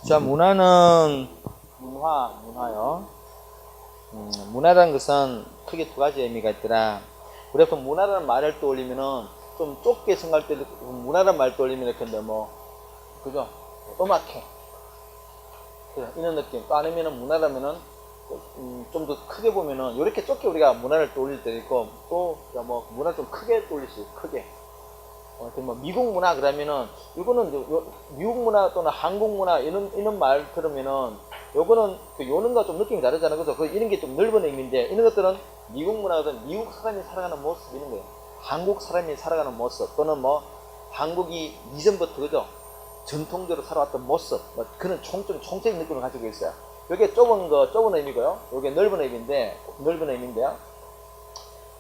자, 문화는 문화요. 문화라는 것은 크게 두 가지 의미가 있더라. 우리 보통 문화라는 말을 떠올리면은 좀 좁게 생각할 때 문화라는 말 떠올리면 이렇게 뭐 그죠? 음악회 이런 느낌. 또 아니면은 문화라면은 좀 더 크게 보면은 이렇게 좁게 우리가 문화를 떠올릴 때 있고 또 뭐 문화 좀 크게 떠올릴 수 있고 크게. 뭐 미국 문화 그러면은 이거는 미국 문화 또는 한국 문화 이런 말 들으면은 요거는 요는가 좀 느낌이 다르잖아요. 그래서 이런 게 좀 넓은 의미인데 이런 것들은 미국 문화든 미국 사람이 살아가는 모습 이런 거예요. 한국 사람이 살아가는 모습 또는 뭐 한국이 이전부터 그죠? 전통적으로 살아왔던 모습 뭐 그런 총체적인 느낌을 가지고 있어요. 요게 좁은 의미고요. 요게 넓은 의미인데요.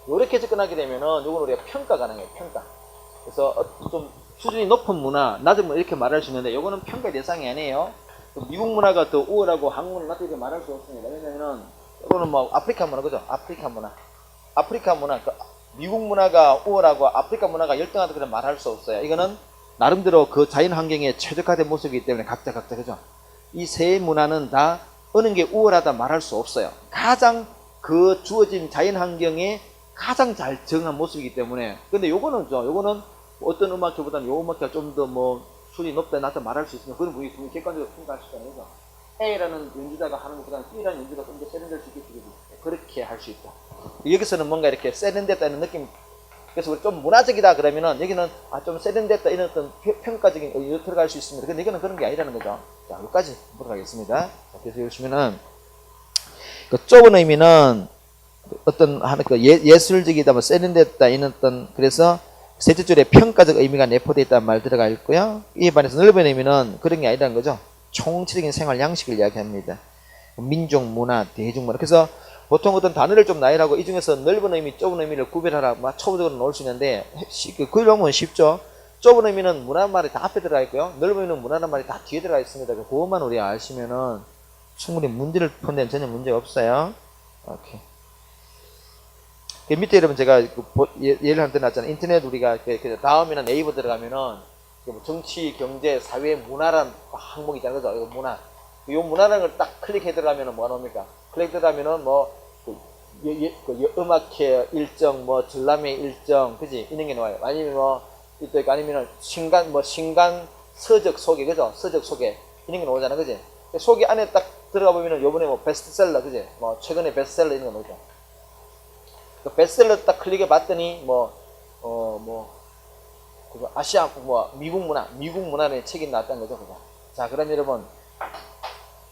요렇게 접근하게 되면은 요건 우리가 평가가 가능해요. 평가. 그래서 좀 수준이 높은 문화, 낮은 문화 이렇게 말할 수 있는데 요거는 평가 대상이 아니에요. 미국 문화가 더 우월하고 한국 문화 낮게 이렇게 말할 수 없습니다. 왜냐면은 이거는 뭐 아프리카 문화 그죠? 아프리카 문화 미국 문화가 우월하고 아프리카 문화가 열등하다 그런 말할 수 없어요. 이거는 나름대로 그 자연 환경에 최적화된 모습이기 때문에 각자 그죠? 이 세 문화는 다 어느 게 우월하다 말할 수 없어요. 가장 그 주어진 자연 환경에 가장 잘 정한 모습이기 때문에. 근데 요거는 어떤 음악회보다는 요 음악회가 좀 더 뭐 수준이 높다 낮다 말할 수 있으면 그건 우리 객관적으로 평가할 수 있잖아요. A라는 연주자가 하는 것보다는 B라는 연주가 좀 더 세련될 수 있겠지. 그렇게 할 수 있다. 여기서는 뭔가 이렇게 세련됐다는 느낌. 그래서 우리 좀 문화적이다 그러면은 여기는 좀 세련됐다 이런 어떤 평가적인 의미로 들어갈 수 있습니다. 근데 이거는 그런 게 아니라는 거죠. 자, 여기까지 들어가겠습니다. 자, 그래서 보시면은 그 좁은 의미는 어떤 하는 그 예술적이다, 뭐 세련됐다 이런 어떤 그래서 셋째 줄에 평가적 의미가 내포되어 있다는 말 들어가 있고요. 이에 반해서 넓은 의미는 그런 게 아니라는 거죠. 총체적인 생활 양식을 이야기합니다. 민족 문화, 대중문화. 그래서 보통 어떤 단어를 좀 나열하고 이 중에서 넓은 의미, 좁은 의미를 구별하라 막 초보적으로 놓을 수 있는데 그러면 쉽죠. 좁은 의미는 문화란 말이 다 앞에 들어가 있고요. 넓은 의미는 문화란 말이 다 뒤에 들어가 있습니다. 그것만 우리가 아시면은 충분히 문제를 푸는 데는 전혀 문제가 없어요. 오케이. 그 밑에 여러분 제가 예를 한 번 놨잖아요. 인터넷 우리가 다음이나 네이버 들어가면은 정치, 경제, 사회, 문화란 항목이 있잖아요. 그죠? 이거 문화. 이 문화라는 걸 딱 클릭해 들어가면은 뭐가 나옵니까? 클릭 들어가면은 뭐 음악회 일정, 뭐 전람회 일정, 그지? 이런 게 나와요. 아니면 뭐 아니면은 신간 서적 소개, 그죠? 서적 소개 이런 게 나오잖아, 그지? 소개 안에 딱 들어가 보면은 요번에 뭐 베스트셀러, 그지? 뭐 최근에 베스트셀러 이런 거 나오죠. 그 베스트셀러 딱 클릭해 봤더니 아시아 미국 문화의 책이 나왔다는 거죠, 그죠? 자, 그럼 여러분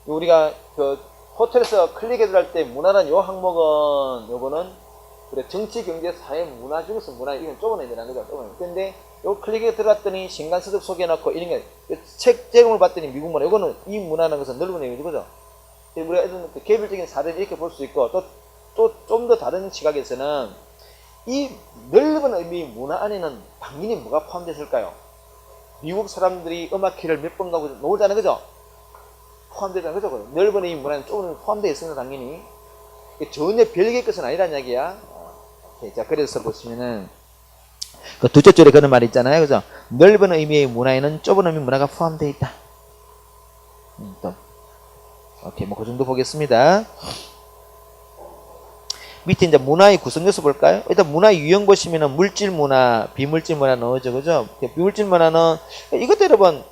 우리가 그 호텔에서 클릭해 들어갈 때 문화란 요 항목은 요거는 그래 정치, 경제, 사회, 문화 중에서 문화 이건 좁은 의미라는 거죠. 좁은 의미. 근데 요 클릭해 들어갔더니 신간서적 소개해놓고 이런 게 책 제목을 봤더니 미국 문화 요거는 이 문화라는 것은 넓은 의미죠, 그죠? 우리가 이런 개별적인 사례를 이렇게 볼 수 있고 또 좀 더 다른 시각에서는 이 넓은 의미 문화 안에는 당연히 뭐가 포함됐을까요? 미국 사람들이 음악회를 몇 번 가고 놀잖아요, 그죠? 포함되잖아요, 그죠? 넓은 의미 문화는 좁은 의미 포함되어 있습니다, 당연히. 전혀 별개의 것은 아니란 이야기야. 자, 그래서 보시면은 그 둘째 줄에 그런 말이 있잖아요, 그죠? 넓은 의미의 문화에는 좁은 의미 문화가 포함되어 있다. 또 오케이, 뭐 그 정도 보겠습니다. 밑에 이제 문화의 구성 요소 볼까요? 일단 문화 유형 보시면은 물질 문화, 비물질 문화 나오죠, 그죠? 비물질 문화는 이것도 여러분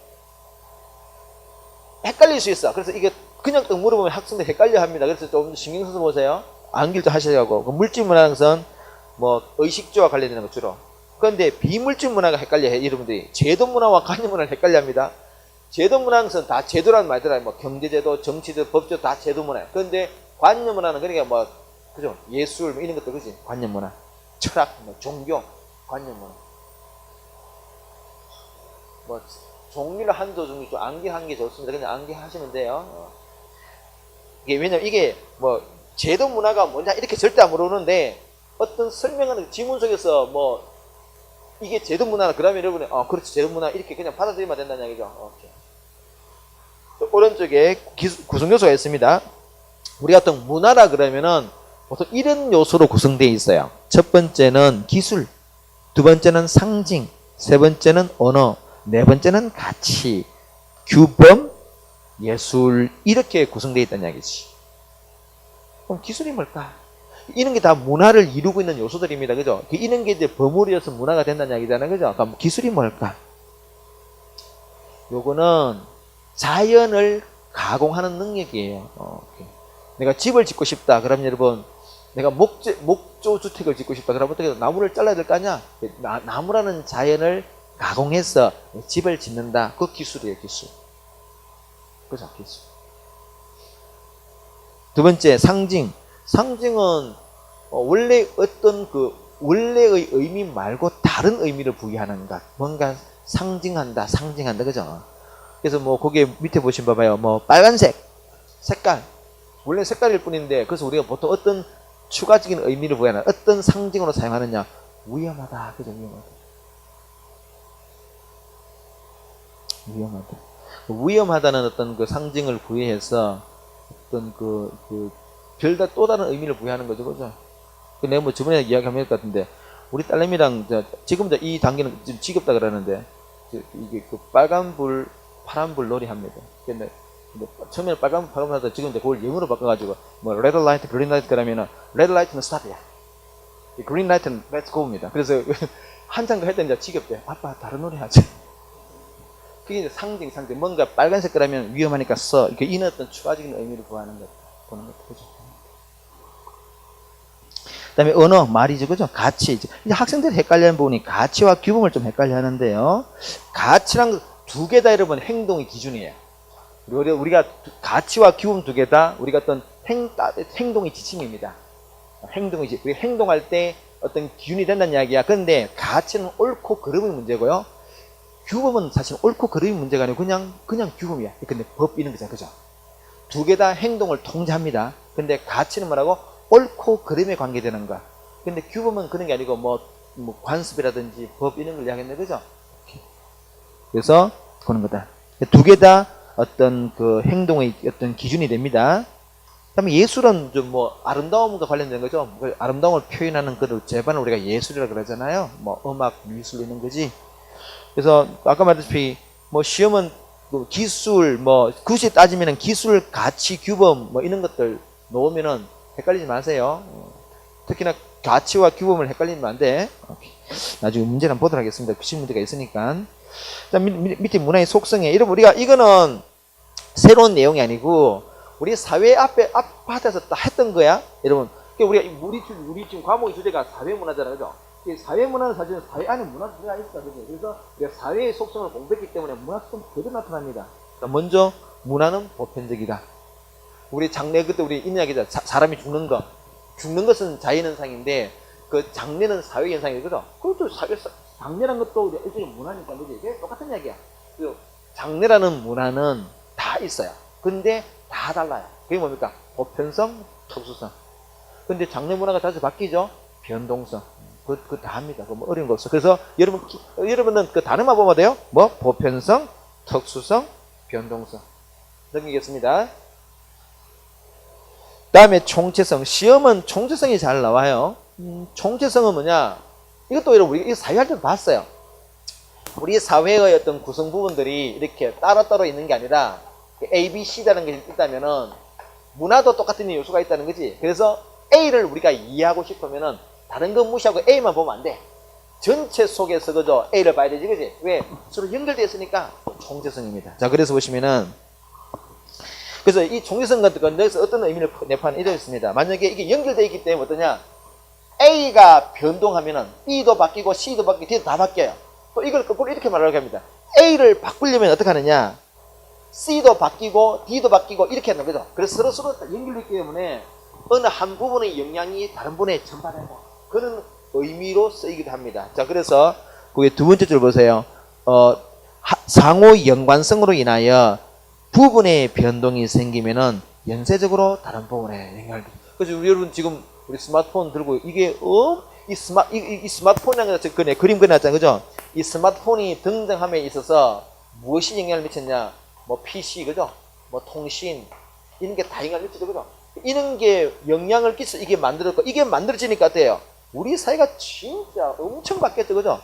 헷갈릴 수 있어. 그래서 이게 그냥 딱 물어보면 학생들 헷갈려 합니다. 그래서 좀 신경 써서 보세요. 암기도 하시라고. 그 물질 문화는 뭐 의식주와 관련되는 거 주로. 그런데 비물질 문화가 헷갈려 해, 여러분들이. 제도 문화와 관념 문화를 헷갈려 합니다. 제도 문화는 다 제도라는 말이잖아요. 뭐 경제제도, 정치제도, 법제도 다 제도 문화예요. 그런데 관념 문화는 그러니까 뭐 그죠? 예술 뭐 이런 것도 그지? 관념 문화, 철학, 뭐 종교, 관념 문화. 뭐 종류를 한두 종류 좀 암기하는 게 좋습니다. 그냥 암기하시면 돼요. 이게 왜냐면 이게 뭐 제도 문화가 뭐냐 이렇게 절대 안 물어보는데 어떤 설명하는 지문 속에서 뭐 이게 제도 문화나 그러면 여러분이 그렇지 제도 문화 이렇게 그냥 받아들이면 된다는 얘기죠. 오케이. 오른쪽에 구성 요소가 있습니다. 우리가 어떤 문화라 그러면은 보통 이런 요소로 구성되어 있어요. 첫 번째는 기술, 두 번째는 상징, 세 번째는 언어, 네 번째는 가치, 규범, 예술 이렇게 구성되어 있다는 이야기지. 그럼 기술이 뭘까? 이런 게 다 문화를 이루고 있는 요소들입니다. 그죠? 이런 게 이제 버무려서 문화가 된다는 이야기잖아요. 그죠? 그럼 기술이 뭘까? 요거는 자연을 가공하는 능력이에요. 내가 집을 짓고 싶다. 그럼 여러분, 내가 목조 주택을 짓고 싶다. 그럼 어떻게 나무를 잘라야 될 거 아니야? 나무라는 자연을 가공해서 집을 짓는다. 그 기술이에요, 기술. 그죠? 기술. 두 번째, 상징. 상징은 원래 어떤 원래의 의미 말고 다른 의미를 부여하는 것. 뭔가 상징한다. 그죠? 그래서 뭐 거기에 밑에 보시면 봐봐요. 뭐 빨간색, 색깔. 원래 색깔일 뿐인데, 그래서 우리가 보통 어떤 추가적인 의미를 부여하는 어떤 상징으로 사용하느냐? 위험하다. 그죠? 위험하다는 어떤 그 상징을 부여해서 어떤 별다 또 다른 의미를 부여하는 거죠. 그죠? 내가 뭐 저번에 이야기한 것 같은데, 우리 딸내미랑 지금 이 단계는 좀 지겹다 그러는데, 이게 빨간 불, 파란 불 놀이 합니다. 근데 처음에는 빨간 불 하다 지금 그걸 영어로 바꿔가지고, 뭐, red light, green light 그러면은, red light는 stop이야. green light는 let's go입니다. 그래서 한참 할 때 이제 지겹대. 아빠, 다른 놀이 하자. 그게 이제 상징. 뭔가 빨간색 그러면 위험하니까 이렇게 이는 어떤 추가적인 의미를 보는 것. 그죠? 그 다음에 언어, 말이죠. 그죠? 가치. 이제 학생들이 헷갈려하는 부분이 가치와 규범을 좀 헷갈려 하는데요. 가치랑 두 개 다 여러분 행동의 기준이에요. 우리가 가치와 규범 두 개 다 우리가 어떤 행동의 지침입니다. 우리 행동할 때 어떤 기준이 된다는 이야기야. 그런데 가치는 옳고 그름의 문제고요. 규범은 사실 옳고 그름의 문제가 아니고 그냥 규범이야. 근데 법 이런 거잖아. 그죠? 두 개 다 행동을 통제합니다. 근데 가치는 뭐라고? 옳고 그름에 관계되는 거. 근데 규범은 그런 게 아니고 뭐 관습이라든지 법 이런 걸 이야기했는데, 그죠? 그래서 그런 거다. 두 개 다 어떤 행동의 어떤 기준이 됩니다. 그다음에 예술은 좀 아름다움과 관련된 거죠. 아름다움을 표현하는 그 재반을 우리가 예술이라고 그러잖아요. 음악, 미술 이런 거지. 그래서 아까 말했다시피 시험은 기술, 굳이 따지면은 기술, 가치, 규범 이런 것들 놓으면은 헷갈리지 마세요. 특히나 가치와 규범을 헷갈리면 안 돼. 나중에 문제를 한번 보도록 하겠습니다. 기출 문제가 있으니까. 자, 밑에 문화의 속성에 우리가 이거는 새로운 내용이 아니고 우리 사회 앞바다에서 다 했던 거야. 여러분, 우리 지금 과목의 주제가 사회문화잖아요. 그죠? 사회문화는 사실은 사회 안에 문화가 있어. 그죠? 그래서 우리가 사회의 속성을 공부했기 때문에 문화 속성 그대로 나타납니다. 먼저 문화는 보편적이다. 우리 장례 그때 우리 이야기자 사람이 죽는 것은 자연현상인데 그 장례는 사회현상이죠. 그죠? 그것도 장례라는 것도 우리 일종의 문화니까, 그지? 이게 똑같은 이야기야. 장례라는 문화는 다 있어요. 근데 다 달라요. 그게 뭡니까? 보편성, 특수성. 근데 장례 문화가 자주 바뀌죠? 변동성. 그거 다 합니다. 어려운 거 없어. 그래서 여러분은 그 단어만 보면 돼요? 보편성, 특수성, 변동성. 넘기겠습니다. 다음에 총체성. 시험은 총체성이 잘 나와요. 총체성은 뭐냐? 이것도 여러분, 우리가 사회할 때도 봤어요. 우리 사회의 어떤 구성 부분들이 이렇게 따로따로 있는 게 아니라 A, B, C라는 게 있다면은 문화도 똑같은 요소가 있다는 거지. 그래서 A를 우리가 이해하고 싶으면은 다른 거 무시하고 A만 보면 안 돼. 전체 속에서 그저 A를 봐야 되지, 그지? 왜? 서로 연결되어 있으니까 총체성입니다. 자, 그래서 보시면은 그래서 이 총체성 같은 건 여기서 어떤 의미를 내포하는 이되어 있습니다. 만약에 이게 연결되어 있기 때문에 어떠냐? A가 변동하면은 B도 바뀌고 C도 바뀌고 D도 다 바뀌어요. 또 이걸 거꾸로 이렇게 말하려고 합니다. A를 바꾸려면 어떻게 하느냐? C도 바뀌고 D도 바뀌고 이렇게 하는 거죠. 그래서 서로 연결되기 때문에 어느 한 부분의 영향이 다른 부분에 전파된다. 그런 의미로 쓰이기도 합니다. 자, 그래서 그게 두 번째 줄 보세요. 상호 연관성으로 인하여 부분의 변동이 생기면은 연쇄적으로 다른 부분에 영향을. 그래서 여러분 지금 우리 스마트폰 들고 이게 이 스마트폰이라는 거 그림 그려놨잖아요. 그죠? 이 스마트폰이 등장함에 있어서 무엇이 영향을 미쳤냐? PC, 그죠? 통신, 이런 게 다 영향을 미치죠. 그죠? 이런 게 영향을 끼쳐 이게 만들었고, 이게 만들어지니까 어때요? 우리 사회가 진짜 엄청 바뀌었죠. 그죠?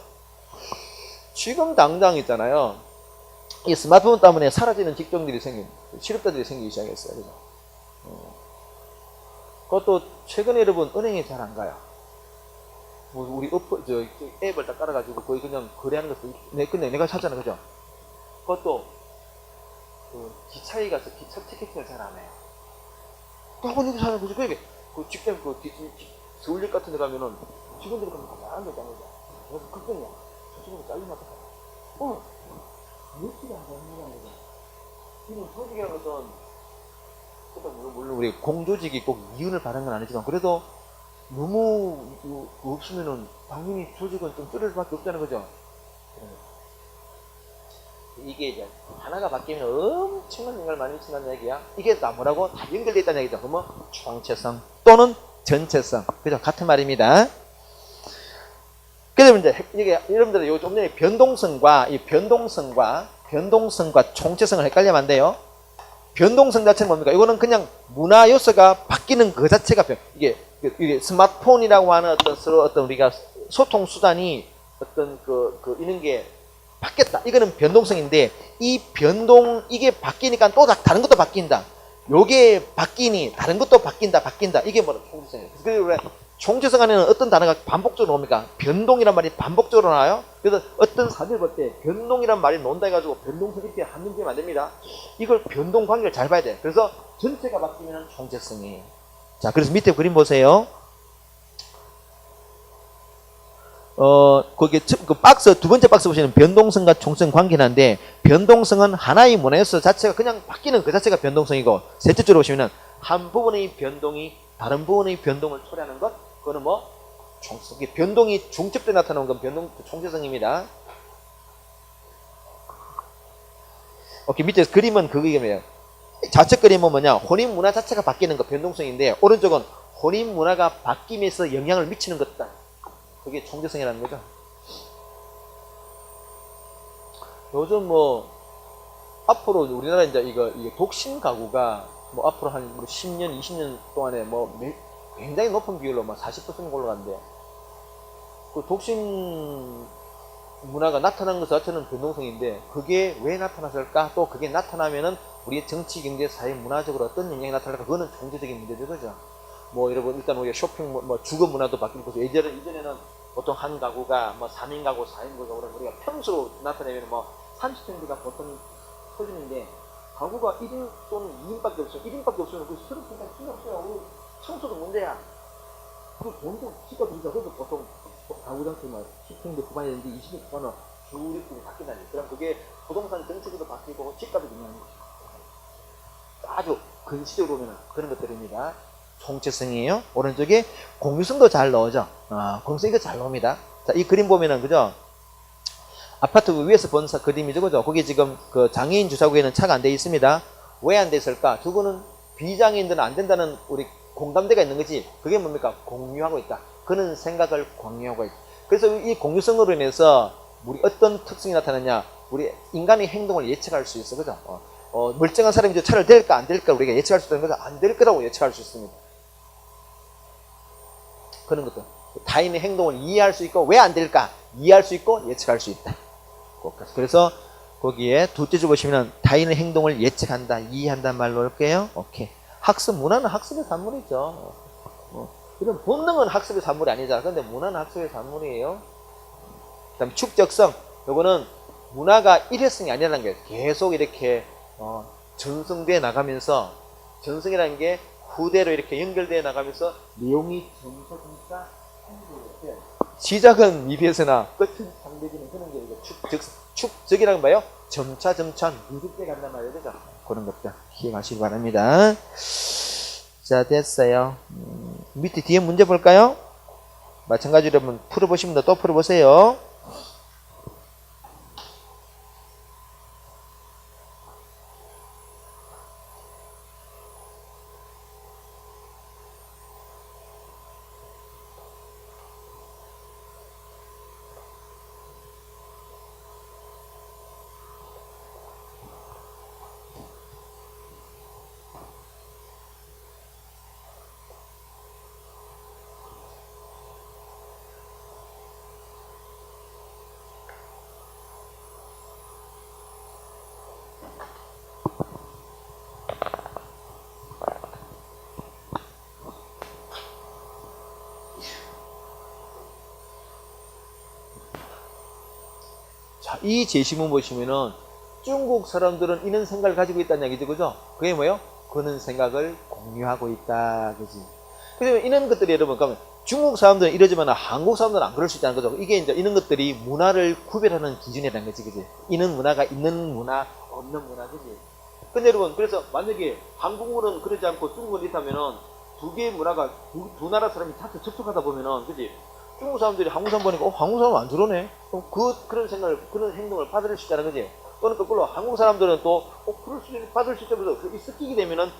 지금 당장 있잖아요. 이 스마트폰 때문에 사라지는 직종들이 실업자들이 생기기 시작했어요. 그죠? 그것도 최근에 여러분 은행에 잘 안 가요. 뭐 우리 앱을 다 깔아가지고 거의 그냥 거래하는 것도 근데 내가 찾잖아, 그죠? 그것도 그 기차에 가서 기차 티켓팅을 잘 안 해요. 그하고 여기 사는 거지. 그 직장 서울역 같은 데 가면은 직원들이 가면 가만히 앉아 있다는 거죠. 그래서 걱정이야. 저 친구도 잘리면 어떡하나. 며칠이 안 가는 거죠. 지금 소직이라는 것은 물론 우리 공조직이 꼭 이윤을 바라는 건 아니지만 그래도 너무 없으면은 당연히 조직은 좀 줄일 수밖에 없다는 거죠. 이게 이제 하나가 바뀌면 엄청난 영향을 많이 미친다는 얘기야. 이게 다 뭐라고? 다 연결되어 있다는 얘기죠. 그러면 총체성 또는 전체성. 그죠? 같은 말입니다. 그래서 이제 이게 여러분들 요 좀 전에 변동성과 총체성을 헷갈리면 안 돼요. 변동성 자체는 뭡니까? 이거는 그냥 문화 요소가 바뀌는 그 자체가 이게 스마트폰이라고 하는 어떤 우리가 소통 수단이 이런 게 바뀌었다. 이거는 변동성인데 이게 바뀌니까 또 다른 것도 바뀐다. 요게 바뀌니 다른 것도 바뀐다. 이게 뭐라 총체성이에요. 그래서 총체성 안에는 어떤 단어가 반복적으로 나옵니까? 변동이란 말이 반복적으로 나와요. 그래서 어떤 사진을 볼 때 변동이란 말이 나온다 해가지고 변동성 이렇게 한눈 보면 안 됩니다. 이걸 변동 관계를 잘 봐야 돼. 그래서 전체가 바뀌면 총체성이에요. 자, 그래서 밑에 그림 보세요. 거기 그 박스 두 번째 박스 보시면 변동성과 총체성 관계인데 변동성은 하나의 문화에서 자체가 그냥 바뀌는 그 자체가 변동성이고 셋째 줄로 보시면은 한 부분의 변동이 다른 부분의 변동을 초래하는 것 그거는 뭐 총체성. 변동이 중첩돼 나타나는 건 총체성입니다. 오케이, 밑에 그림은 그거예요. 좌측 그림은 뭐냐? 혼인 문화 자체가 바뀌는 거 변동성인데 오른쪽은 혼인 문화가 바뀌면서 영향을 미치는 것다. 그게 총체성이라는 거죠. 요즘 뭐 앞으로 우리나라 이제 이게 독신 가구가 뭐 앞으로 한 10년, 20년 동안에 뭐 굉장히 높은 비율로 막 40% 올라간대요. 그 독신 문화가 나타난 것 자체는 변동성인데 그게 왜 나타났을까? 또 그게 나타나면은 우리의 정치, 경제, 사회, 문화적으로 어떤 영향이 나타날까? 그거는 경제적인 문제죠, 그죠? 뭐 여러분 일단 우리가 쇼핑, 뭐 주거 문화도 바뀌고 이전에는 보통 한 가구가 뭐 3인 가구, 4인 가구 우리가 평수로 나타내면 뭐 30평대가 보통 표준인데 가구가 1인 또는 2인밖에 없어요. 1인밖에 없으면 그 서로 그냥 필요 없어요. 청소도 문제야. 그 돈도 집값 비싸. 그래서 보통 가구장수 막 10평대 후반이든지 20평대 후반은 주력들이 바뀐다니. 그럼 그게 부동산 정책도 바뀌고 집값이 그냥 아주 근시적으로 보면 그런 것들입니다. 총체성이에요. 오른쪽에 공유성도 잘 넣어져. 공유성 이거 잘 나옵니다. 자, 이 그림 보면은 그죠? 아파트 위에서 본 그림이죠, 그죠? 거기 지금 그 장애인 주차구에는 차가 안 돼 있습니다. 왜 안 돼 있을까? 그거는 비장애인들은 안 된다는 우리 공감대가 있는 거지. 그게 뭡니까? 공유하고 있다. 그는 생각을 공유하고 있다. 그래서 이 공유성으로 인해서 우리 어떤 특성이 나타나냐? 우리 인간의 행동을 예측할 수 있어, 그죠? 멀쩡한 사람이 저 차를 댈까 안 댈까 우리가 예측할 수 있는 거죠. 안 될 거라고 예측할 수 있습니다. 그런 것도 타인의 행동을 이해할 수 있고 왜 안 될까 이해할 수 있고 예측할 수 있다. 그래서 거기에 둘째 줄 보시면 타인의 행동을 예측한다, 이해한다는 말로 올게요. 오케이. 학습, 문화는 학습의 산물이죠. 이런 본능은 학습의 산물이 아니잖아. 근데 문화는 학습의 산물이에요. 그 다음 축적성. 요거는 문화가 일회성이 아니라는 게 계속 이렇게 전승돼 나가면서 전승이라는 게 후대로 이렇게 연결되어 나가면서 내용이 점차 시작은 미비해서나 끝은 상대적인 그런 게 축적이라는 거예요. 점차 누적돼 간단 말이에요. 그죠? 그런 것들 기억하시기 바랍니다. 자, 됐어요. 밑에 뒤에 문제 볼까요? 마찬가지로 한번 풀어보시면 또 풀어보세요. 이 제시문 보시면은 중국 사람들은 이런 생각을 가지고 있다는 얘기죠, 그죠? 그게 뭐예요? 그런 생각을 공유하고 있다, 그지? 그래서 이런 것들이 여러분, 그러면 중국 사람들은 이러지만 한국 사람들은 안 그럴 수 있다는 거죠. 이게 이제 이런 것들이 문화를 구별하는 기준이라는 거지, 그지? 이런 문화가 있는 문화, 없는 문화, 그지? 근데 여러분, 그래서 만약에 한국은 그러지 않고 중국은 있다면은 두 개의 문화가 두 나라 사람이 다 접촉하다 보면은, 그지? 중국 사람들이 한국 사람 보니까, 한국 사람 안 저러네? 그런 생각을, 그런 행동을 받을 수 있다는 거지. 또는 거꾸로 한국 사람들은 또, 그럴 수 있는, 받을 수 있다면서, 섞이게 되면은,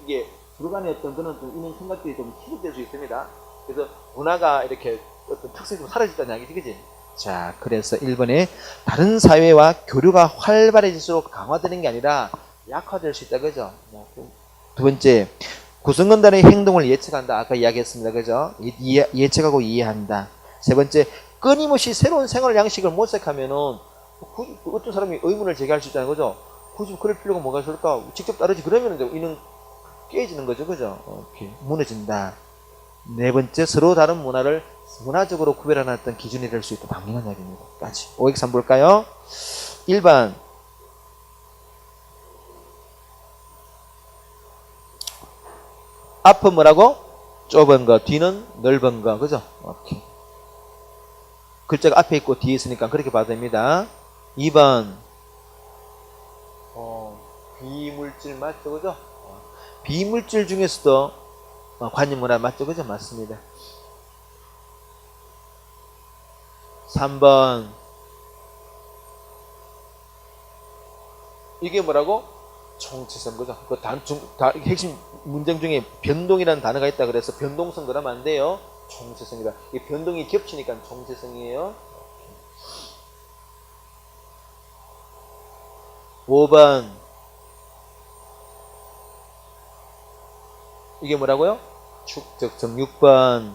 이게, 둘 간의 어떤 그런 좀 이런 생각들이 좀 희석될 수 있습니다. 그래서 문화가 이렇게 어떤 특색이 좀 사라졌다는 얘기지, 그지? 자, 그래서 1번에 다른 사회와 교류가 활발해질수록 강화되는 게 아니라 약화될 수 있다, 그죠? 두 번째, 구성원단의 행동을 예측한다. 아까 이야기했습니다, 그죠? 예측하고 이해한다. 세 번째, 끊임없이 새로운 생활 양식을 모색하면은 어떤 사람이 의문을 제기할 수 있다는 거죠. 굳이 그럴 필요가 뭐가 있을까? 직접 따르지 그러면 이는 깨지는 거죠, 그죠? 이렇게 무너진다. 네 번째, 서로 다른 문화를 문화적으로 구별하는 어떤 기준이 될 수 있다. 당연한 이야기입니다. 까지. 503 볼까요? 1번. 앞은 뭐라고? 좁은 거, 뒤는 넓은 거, 그죠? 오케이. 글자가 앞에 있고 뒤에 있으니까 그렇게 봐도 됩니다. 2번. 비물질 맞죠, 그죠? 비물질 중에서도 관념문화 맞죠, 그죠? 맞습니다. 3번. 이게 뭐라고? 총체성, 그죠? 그 핵심 문장 중에 변동이라는 단어가 있다 그래서 변동성 그러면 안 돼요. 총체성이다. 이 변동이 겹치니까 총체성이에요. 5번. 이게 뭐라고요? 축적성. 6번.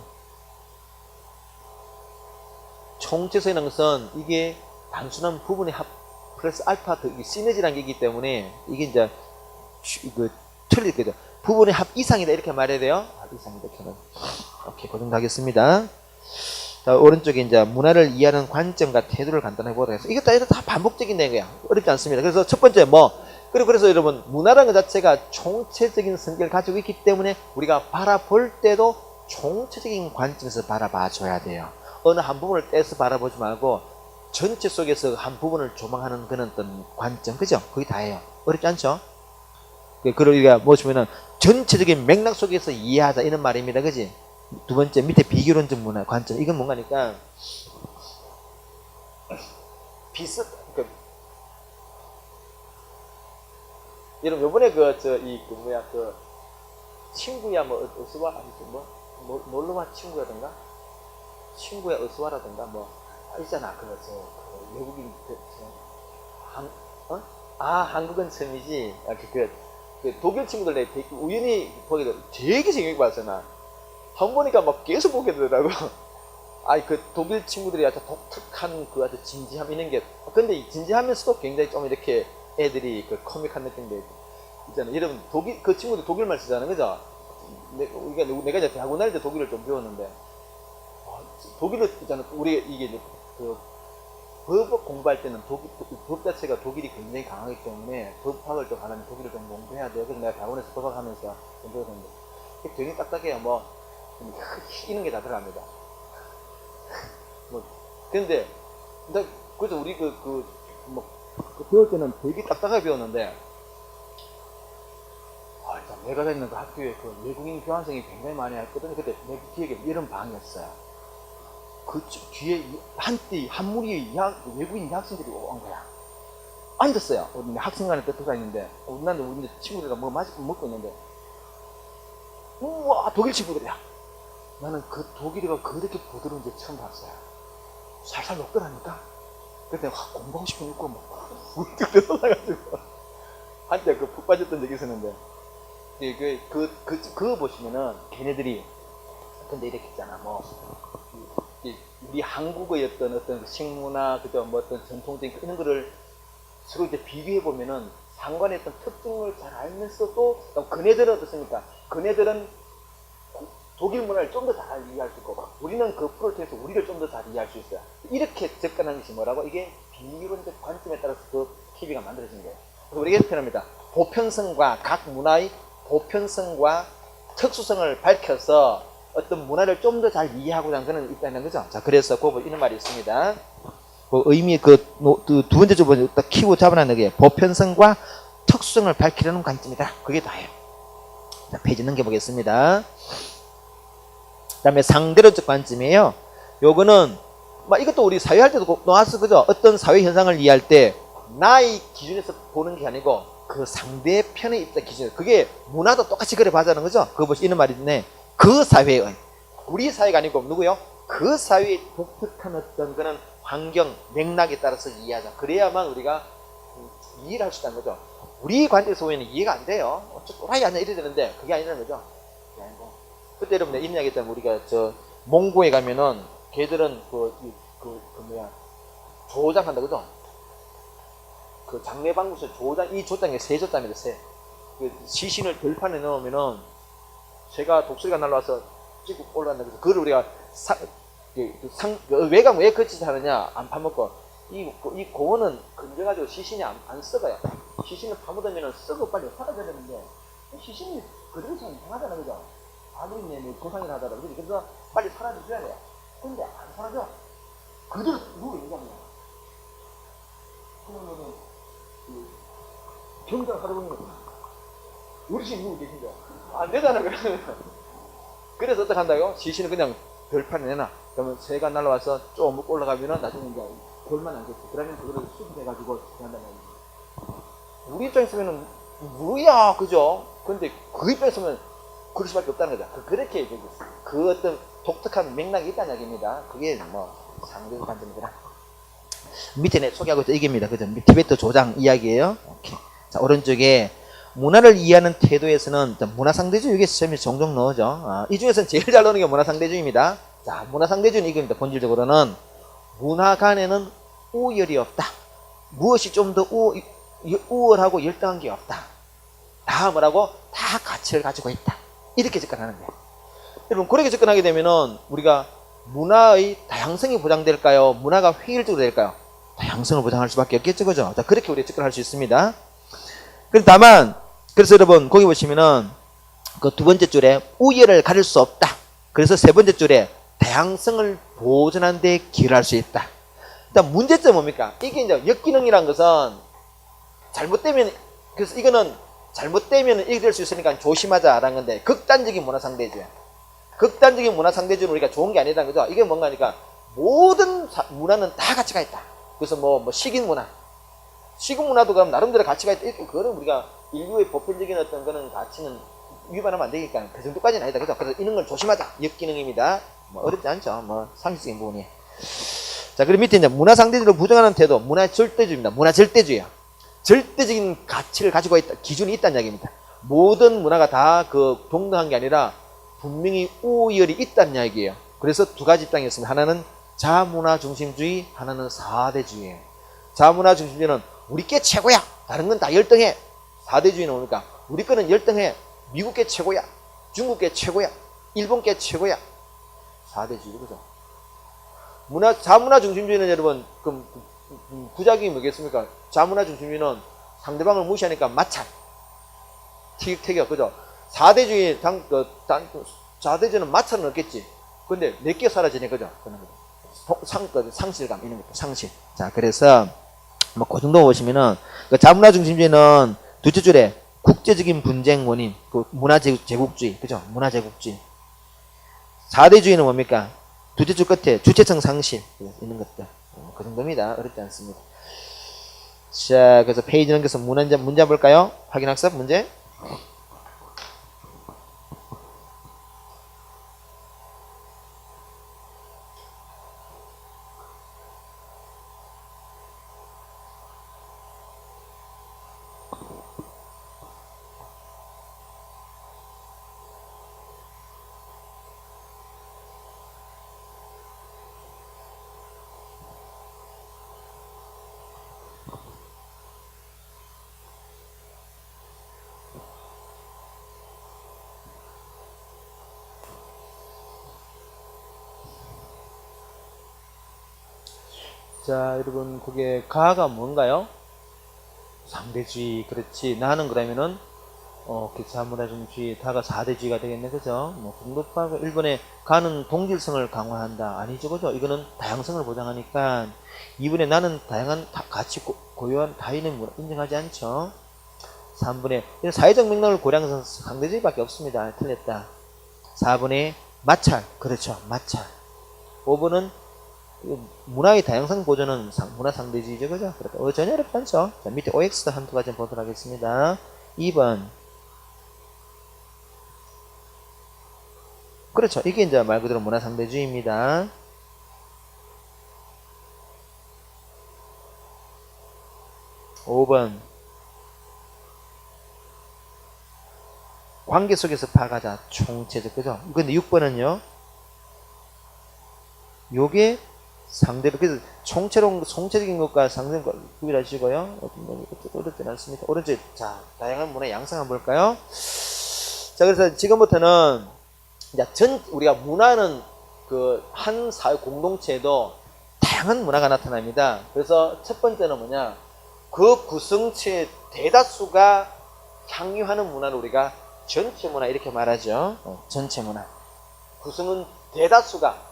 총체성이라는 것은 이게 단순한 부분의 합 플러스 알파 시너지라는 게 있기 때문에 이게 이제 틀릴 거죠. 부분의 합 이상이다 이렇게 말해야 돼요. 합 이상이다 이렇게는. 오케이, 그 정도 하겠습니다. 자, 오른쪽에 이제 문화를 이해하는 관점과 태도를 간단하게 보도록 하겠습니다. 이것도 다 반복적인 내용이야. 어렵지 않습니다. 그래서 첫 번째 그래서 여러분 문화라는 것 자체가 총체적인 성격을 가지고 있기 때문에 우리가 바라볼 때도 총체적인 관점에서 바라봐 줘야 돼요. 어느 한 부분을 떼서 바라보지 말고 전체 속에서 한 부분을 조망하는 그런 어떤 관점, 그죠? 그게 다예요. 어렵지 않죠? 그리고 우리가 보시면은 전체적인 맥락 속에서 이해하자 이런 말입니다, 그지? 두 번째 밑에 비교론적 문화 관점, 이건 뭔가니까 여러분 요번에 친구야 어서와 놀러와 친구야 어서와라든가 있잖아 그 외국인 한국은 처음이지. 독일 친구들 내가 우연히 보게 돼 되게 재밌게 봤잖아. 한 보니까 막 계속 보게 되더라고. 그 독일 친구들이 아주 독특한 아주 진지함 있는 게, 근데 이 진지하면서도 굉장히 좀 이렇게 애들이 코믹한 느낌도 있잖아. 여러분 그 친구들 독일말 쓰잖아, 그죠? 내가 이제 대학원 다닐 때 독일을 좀 배웠는데, 독일어 있잖아. 우리 이게 법 공부할 때는 법 자체가 독일이 굉장히 강하기 때문에 법학을 좀 하려면 독일을 좀 공부해야 돼요. 그래서 내가 대학원에서 법학하면서 공부했는데 되게 딱딱해요. 이런 게 다 들어갑니다. 근데 그래서 우리 배울 때는 되게 딱딱하게 배웠는데, 일단 내가 다니는 그 학교에 외국인 교환생이 굉장히 많이 했거든요. 그때 내 기억에 이런 방이었어요. 그 뒤에 한 무리의 외국인 학생들이 온 거야. 앉았어요. 우리 학생간에 뜯어가 있는데, 나는 우리 친구들과 먹고 있는데, 우와, 독일 친구들이야. 나는 그 독일어가 그렇게 부드러운지 처음 봤어요. 살살 녹더라니까. 그때 내가 공부하고 싶은 욕구가 문득 들어가가지고 한때 푹 빠졌던 적이 있었는데, 그거 보시면은 걔네들이 근데 이렇게 있잖아. 우리 한국의 어떤 식문화, 그죠? 어떤 전통적인 이런 거를 서로 이제 비교해 보면은 상관의 어떤 특징을 잘 알면서도, 그네들은 어떻습니까? 그네들은 독일 문화를 좀 더 잘 이해할 수 있고 우리는 그 프로를 통해서 우리를 좀 더 잘 이해할 수 있어요. 이렇게 접근하는 것이 뭐라고? 이게 비이론적 관점에 따라서 그 TV가 만들어진 거예요. 그래서 우리가 이렇게 표현합니다. 보편성과 각 문화의 보편성과 특수성을 밝혀서 어떤 문화를 좀 더 잘 이해하고자 하는 것은 있다는 거죠. 자, 그래서 이런 말이 있습니다. 그 의미 두 번째 주번에 딱 키고 잡아놨는 게 보편성과 특수성을 밝히려는 관점이다. 그게 다예요. 자, 페이지 넘겨보겠습니다. 그 다음에 상대론적 관점이에요. 요거는 이것도 우리 사회할 때도 나왔어, 그죠? 어떤 사회 현상을 이해할 때 나의 기준에서 보는 게 아니고 그 상대편의 입장 기준, 그게 문화도 똑같이 그래 봐자는 거죠. 그거 보시 이런 말이 있네. 그 사회의, 우리 사회가 아니고 누구요? 그 사회의 독특한 어떤 그런 환경, 맥락에 따라서 이해하자. 그래야만 우리가 이해를 할 수 있다는 거죠. 우리 관점에서 보면 이해가 안 돼요. 또라이 아니야 이래야 되는데 그게 아니라는 거죠. 그때 여러분들 이런 이야기 했잖아요. 우리가 몽고에 가면은 걔들은 조장한다, 그죠? 그 장례방구에서 이 조장에 새 조장이래, 새. 그 시신을 들판에 넣으면은 새가 독수리가 날라와서 찍고 올라간다. 그래서 그걸 우리가 외가 왜 그짓을 하느냐? 안 파먹고. 이 공원은 건져가지고 시신이 안 썩어요. 시신을 파묻으면 썩어 빨리 사라져야 되는데, 시신이 그대로 참 이상하잖아, 그죠? 아무리 고상이라 하더라도. 그래서 빨리 사라져줘야 돼요. 근데 안 사라져. 그대로 누워있는 거야. 그러면은, 경장 할아버지는 어르신이 누워 계신 거야. 안 되잖아, 그러면. 그래서 어떻게 한다고요? 시신을 그냥 별판에 내놔. 그러면 새가 날라와서 좀 먹고 올라가면은 나중에 이제 볼만 안겠지. 그러면 그거를 수습해가지고 한다는 거지. 우리 입장에서는 뭐야, 그죠? 근데 그 입장에서는 그럴 수밖에 없다는 거죠. 그렇게 얘기했어요. 그 어떤 독특한 맥락이 있다는 얘기입니다. 그게 상대적 관점이더라. 밑에 내 소개하고 있어 이게입니다. 그죠? 티베트 조장 이야기예요. 오케이. 자, 오른쪽에 문화를 이해하는 태도에서는 문화상대주의 이게 시험에 종종 나오죠. 이 중에서는 제일 잘 나오는 게 문화상대주의입니다. 자, 문화상대주의는 이겁니다. 본질적으로는 문화 간에는 우열이 없다. 무엇이 좀 더 우월하고 열등한 게 없다. 다 뭐라고? 다 가치를 가지고 있다. 이렇게 접근하는 거예요. 여러분, 그렇게 접근하게 되면은 우리가 문화의 다양성이 보장될까요? 문화가 획일적으로 될까요? 다양성을 보장할 수밖에 없겠죠, 그죠? 자, 그렇게 우리가 접근할 수 있습니다. 다만, 그래서 여러분, 거기 보시면은 그 두 번째 줄에 우열을 가릴 수 없다. 그래서 세 번째 줄에 다양성을 보존하는 데 기여할 수 있다. 일단 문제점은 뭡니까? 이게 이제 역기능이라는 것은 잘못되면, 그래서 이거는 잘못되면 이렇게 될 수 있으니까 조심하자라는 건데, 극단적인 문화상대주의. 극단적인 문화상대주의는 우리가 좋은 게 아니다는 거죠. 이게 뭔가 하니까 모든 문화는 다 가치가 있다. 그래서 식인 문화. 식인 문화도 그럼 나름대로 가치가 있다. 이렇게 그거는 우리가 인류의 보편적인 어떤 그런 가치는 위반하면 안 되니까 그 정도까지는 아니다. 그죠? 그래서 이런 걸 조심하자. 역기능입니다. 어렵지 않죠. 상식적인 부분이. 자, 그리고 밑에 이제 문화상대주의를 부정하는 태도, 문화절대주의입니다. 문화절대주의야. 절대적인 가치를 가지고 있다, 기준이 있다는 이야기입니다. 모든 문화가 다 동등한 게 아니라 분명히 우열이 있다는 이야기예요. 그래서 두 가지 입장이 있습니다. 하나는 자문화 중심주의, 하나는 사대주의예요. 자문화 중심주의는 우리 게 최고야. 다른 건 다 열등해. 사대주의는 뭡니까? 우리 거는 열등해. 미국 게 최고야. 중국 게 최고야. 일본 게 최고야. 사대주의, 그죠? 자문화 중심주의는 여러분, 그럼 부작용이 뭐겠습니까? 자문화 중심주의는 상대방을 무시하니까 마찰, 티격태격, 그죠? 사대주의는 마찰은 없겠지. 근데 내게 사라지네, 그죠? 상실감, 이런 것도, 상실. 자, 그래서, 그 정도 보시면은, 자문화 중심주의는 둘째 줄에 국제적인 분쟁 원인, 문화제국주의, 그죠? 문화제국주의. 사대주의는 뭡니까? 둘째 줄 끝에 주체성 상실, 있는 것들. 그 정도입니다. 어렵지 않습니다. 자, 그래서 페이지 넘겨서 문제 볼까요? 확인학습 문제. 자, 여러분, 그게 가가 뭔가요? 상대주의. 그렇지. 나는 그러면은, 기차문화중주의, 다가 4대주의가 되겠네. 그죠? 뭐, 공급하고, 일본의 가는 동질성을 강화한다. 아니죠. 그죠? 이거는 다양성을 보장하니까, 2분의 나는 다양한, 가치 고유한 타인의 문화 인정하지 않죠. 3분의, 사회적 맥락을 고려한 상대주의밖에 없습니다. 틀렸다. 4분의 마찰. 그렇죠. 마찰. 5분은 문화의 다양성 보존은 문화 상대주의죠. 그죠? 전혀 어렵지 않죠? 자, 밑에 OX도 한두 가지 보도록 하겠습니다. 2번. 그렇죠. 이게 이제 말 그대로 문화 상대주의입니다. 5번. 관계 속에서 파가자. 총체적. 그죠? 근데 6번은요. 요게 상대로, 그래서 총체적인 것과 상대적인 것 구별하시고요. 어렵지 않습니다. 오른쪽, 자, 다양한 문화 양상 한번 볼까요? 자, 그래서 지금부터는, 이제 우리가 문화는 한 사회 공동체에도 다양한 문화가 나타납니다. 그래서 첫 번째는 뭐냐? 그 구성체 대다수가 향유하는 문화를 우리가 전체 문화 이렇게 말하죠. 전체 문화. 구성은 대다수가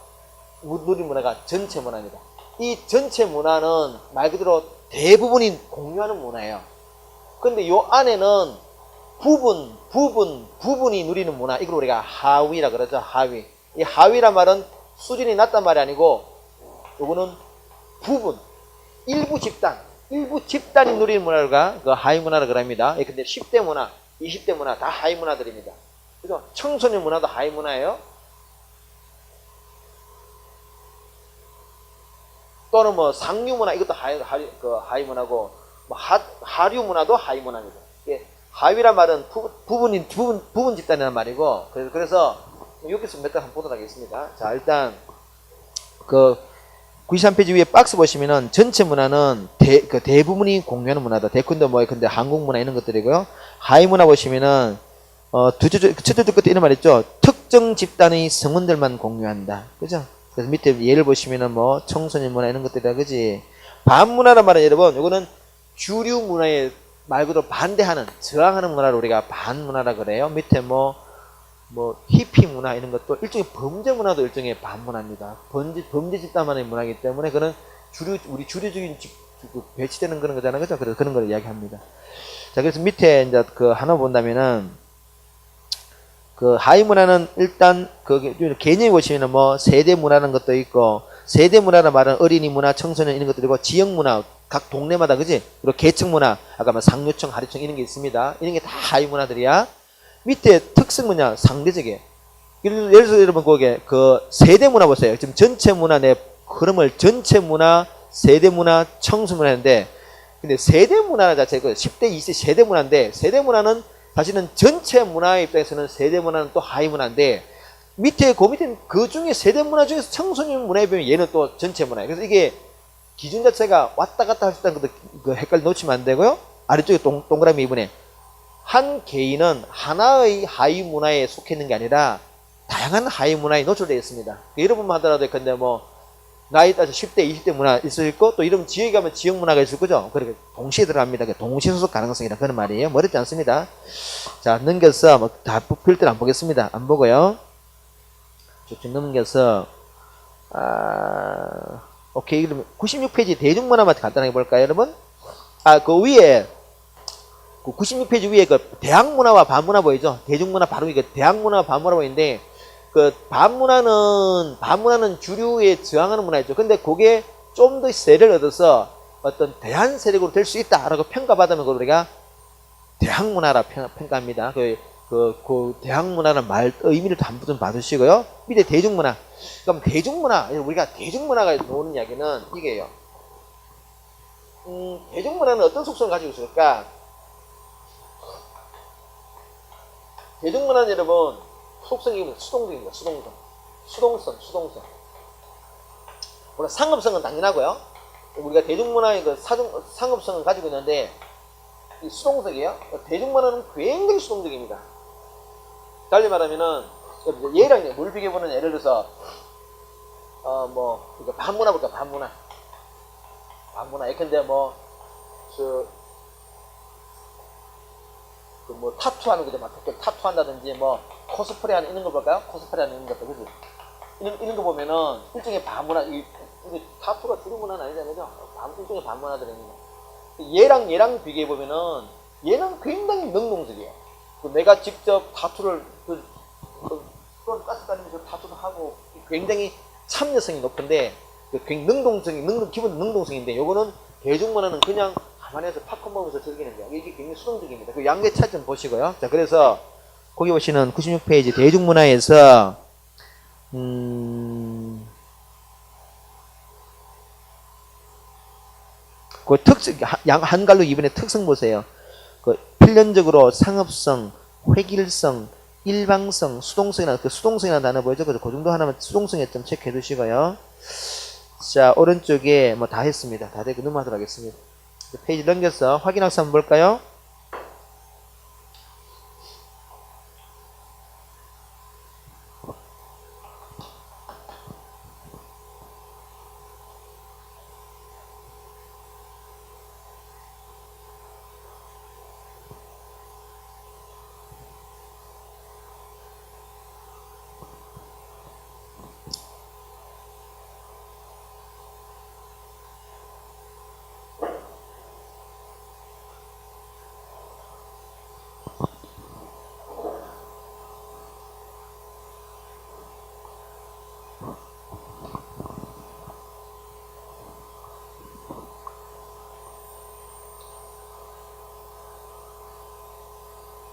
누린 문화가 전체 문화입니다. 이 전체 문화는 말 그대로 대부분이 공유하는 문화예요. 근데 요 안에는 부분이 누리는 문화, 이걸 우리가 하위라 그러죠. 하위. 이 하위란 말은 수준이 낮단 말이 아니고, 요거는 부분, 일부 집단이 누리는 문화가 그 하위 문화라 그럽니다. 근데 10대 문화, 20대 문화 다 하위 문화들입니다. 그래서 청소년 문화도 하위 문화예요. 또는 뭐 상류 문화, 이것도 하위 문화고, 뭐 하류 문화도 하위 문화입니다. 하위란 말은 부분 집단이라는 말이고, 그래서 여기서 몇 가지 한번 보도록 하겠습니다. 자, 일단 93페이지 위에 박스 보시면은 전체 문화는 대부분이 공유하는 문화다. 대군도 뭐 근데 한국 문화 이런 것들이고요. 하위 문화 보시면은 첫째 줄 끝에 이런 말 있죠. 특정 집단의 성원들만 공유한다. 그죠? 그래서 밑에 예를 보시면은 뭐 청소년 문화 이런 것들이라 그지. 반문화란 말은 여러분, 요거는 주류 문화에 말 그대로 반대하는, 저항하는 문화를 우리가 반문화라 그래요. 밑에 뭐 히피 문화 이런 것도 일종의 범죄 문화도 일종의 반문화입니다. 범죄 집단만의 문화이기 때문에 그는 우리 주류적인 배치되는 그런 거잖아요. 그죠? 그래서 그런 걸 이야기합니다. 자, 그래서 밑에 이제 하나 본다면은, 하위 문화는 일단 개념이 보시면은 뭐 세대 문화라는 것도 있고, 세대 문화라는 말은 어린이 문화, 청소년 이런 것들이고, 지역 문화 각 동네마다 그지? 그리고 계층 문화, 아까 뭐 상류층, 하류층 이런 게 있습니다. 이런 게 다 하위 문화들이야. 밑에 특성 뭐냐? 상대적이에요. 예를 들어서 여러분 거기에 세대 문화 보세요. 지금 전체 문화 내 흐름을 전체 문화, 세대 문화, 청소 문화인데, 근데 세대 문화 자체가 10대, 20대 세대 문화인데, 세대 문화는 사실은 전체 문화의 입장에서는 세대 문화는 또 하위 문화인데, 밑에 그 중에 세대 문화 중에서 청소년 문화에 비하면 얘는 또 전체 문화예요. 그래서 이게 기준 자체가 왔다 갔다 할 수 있다는 것도 헷갈려 놓치면 안 되고요. 아래쪽에 동그라미 2분에 한 개인은 하나의 하위 문화에 속해 있는 게 아니라 다양한 하위 문화에 노출되어 있습니다. 여러분만 하더라도 근데 뭐 나이 따서 10대, 20대 문화 있을 수 있고, 또 이런 지역에 가면 지역 문화가 있을 거죠. 그렇게 동시에 들어갑니다. 동시에 소속 가능성이라 그런 말이에요. 어렵지 않습니다. 자, 넘겨서 뭐 다 풀 때는 안 보겠습니다. 안 보고요. 쭉쭉 넘겨서 오케이. 그러면 96페이지 대중문화만 간단하게 볼까요, 여러분? 그 위에 96페이지 위에 대학문화와 반문화 보이죠? 대중문화 바로 위에 대학문화와 반문화 보이는데, 반문화는 주류에 저항하는 문화였죠. 근데 그게 좀 더 세를 얻어서 어떤 대한 세력으로 될 수 있다라고 평가받으면 그걸 우리가 대학문화라 평가합니다. 그 대학문화라는 말 의미를 한번 좀 봐주시고요. 밑에 대중문화. 그럼 대중문화, 우리가 대중문화가 나오는 이야기는 이게요. 대중문화는 어떤 속성을 가지고 있을까? 대중문화는 여러분 속성이 수동적입니다. 수동성. 물론 상업성은 당연하고요. 우리가 대중문화의 상업성은 가지고 있는데, 이 수동적이에요. 대중문화는 굉장히 수동적입니다. 달리 말하면은, 얘랑 뭘 비교해보는 예를 들어서, 반문화 볼까, 반문화. 반문화. 예컨대 뭐, 뭐 타투하는 거죠. 막 타투 한다든지 뭐 코스프레 하는 이런 거 볼까요? 코스프레 하는 이런 것도 그지? 이런 거 보면은 일종의 반문화. 이게 타투가 주류 문화는 아니잖아요. 그죠? 일종의 반문화들입니다. 얘랑 비교해 보면은 얘는 굉장히 능동적이에요. 내가 직접 타투를 가스 다니면서 타투도 하고 굉장히 참여성이 높은데 기본 능동성인데 요거는 대중문화는 그냥 가만히 해서 팝콘 먹으면서 즐기는 거야. 이게 굉장히 수동적입니다. 그 양대 차이점 보시고요. 자, 그래서 거기 보시는 96페이지 대중문화에서 그 특성 한갈로 이번에 특성 보세요. 그 필연적으로 상업성, 획일성, 일방성, 수동성이나 그 수동성이라는 단어 보이죠? 그래서 그 정도 하나만 수동성에 좀 체크해 두시고요. 자, 오른쪽에 뭐 다 했습니다. 다 되고 넘어가도록 하겠습니다. 페이지 넘겨서 확인 학습 한번 볼까요?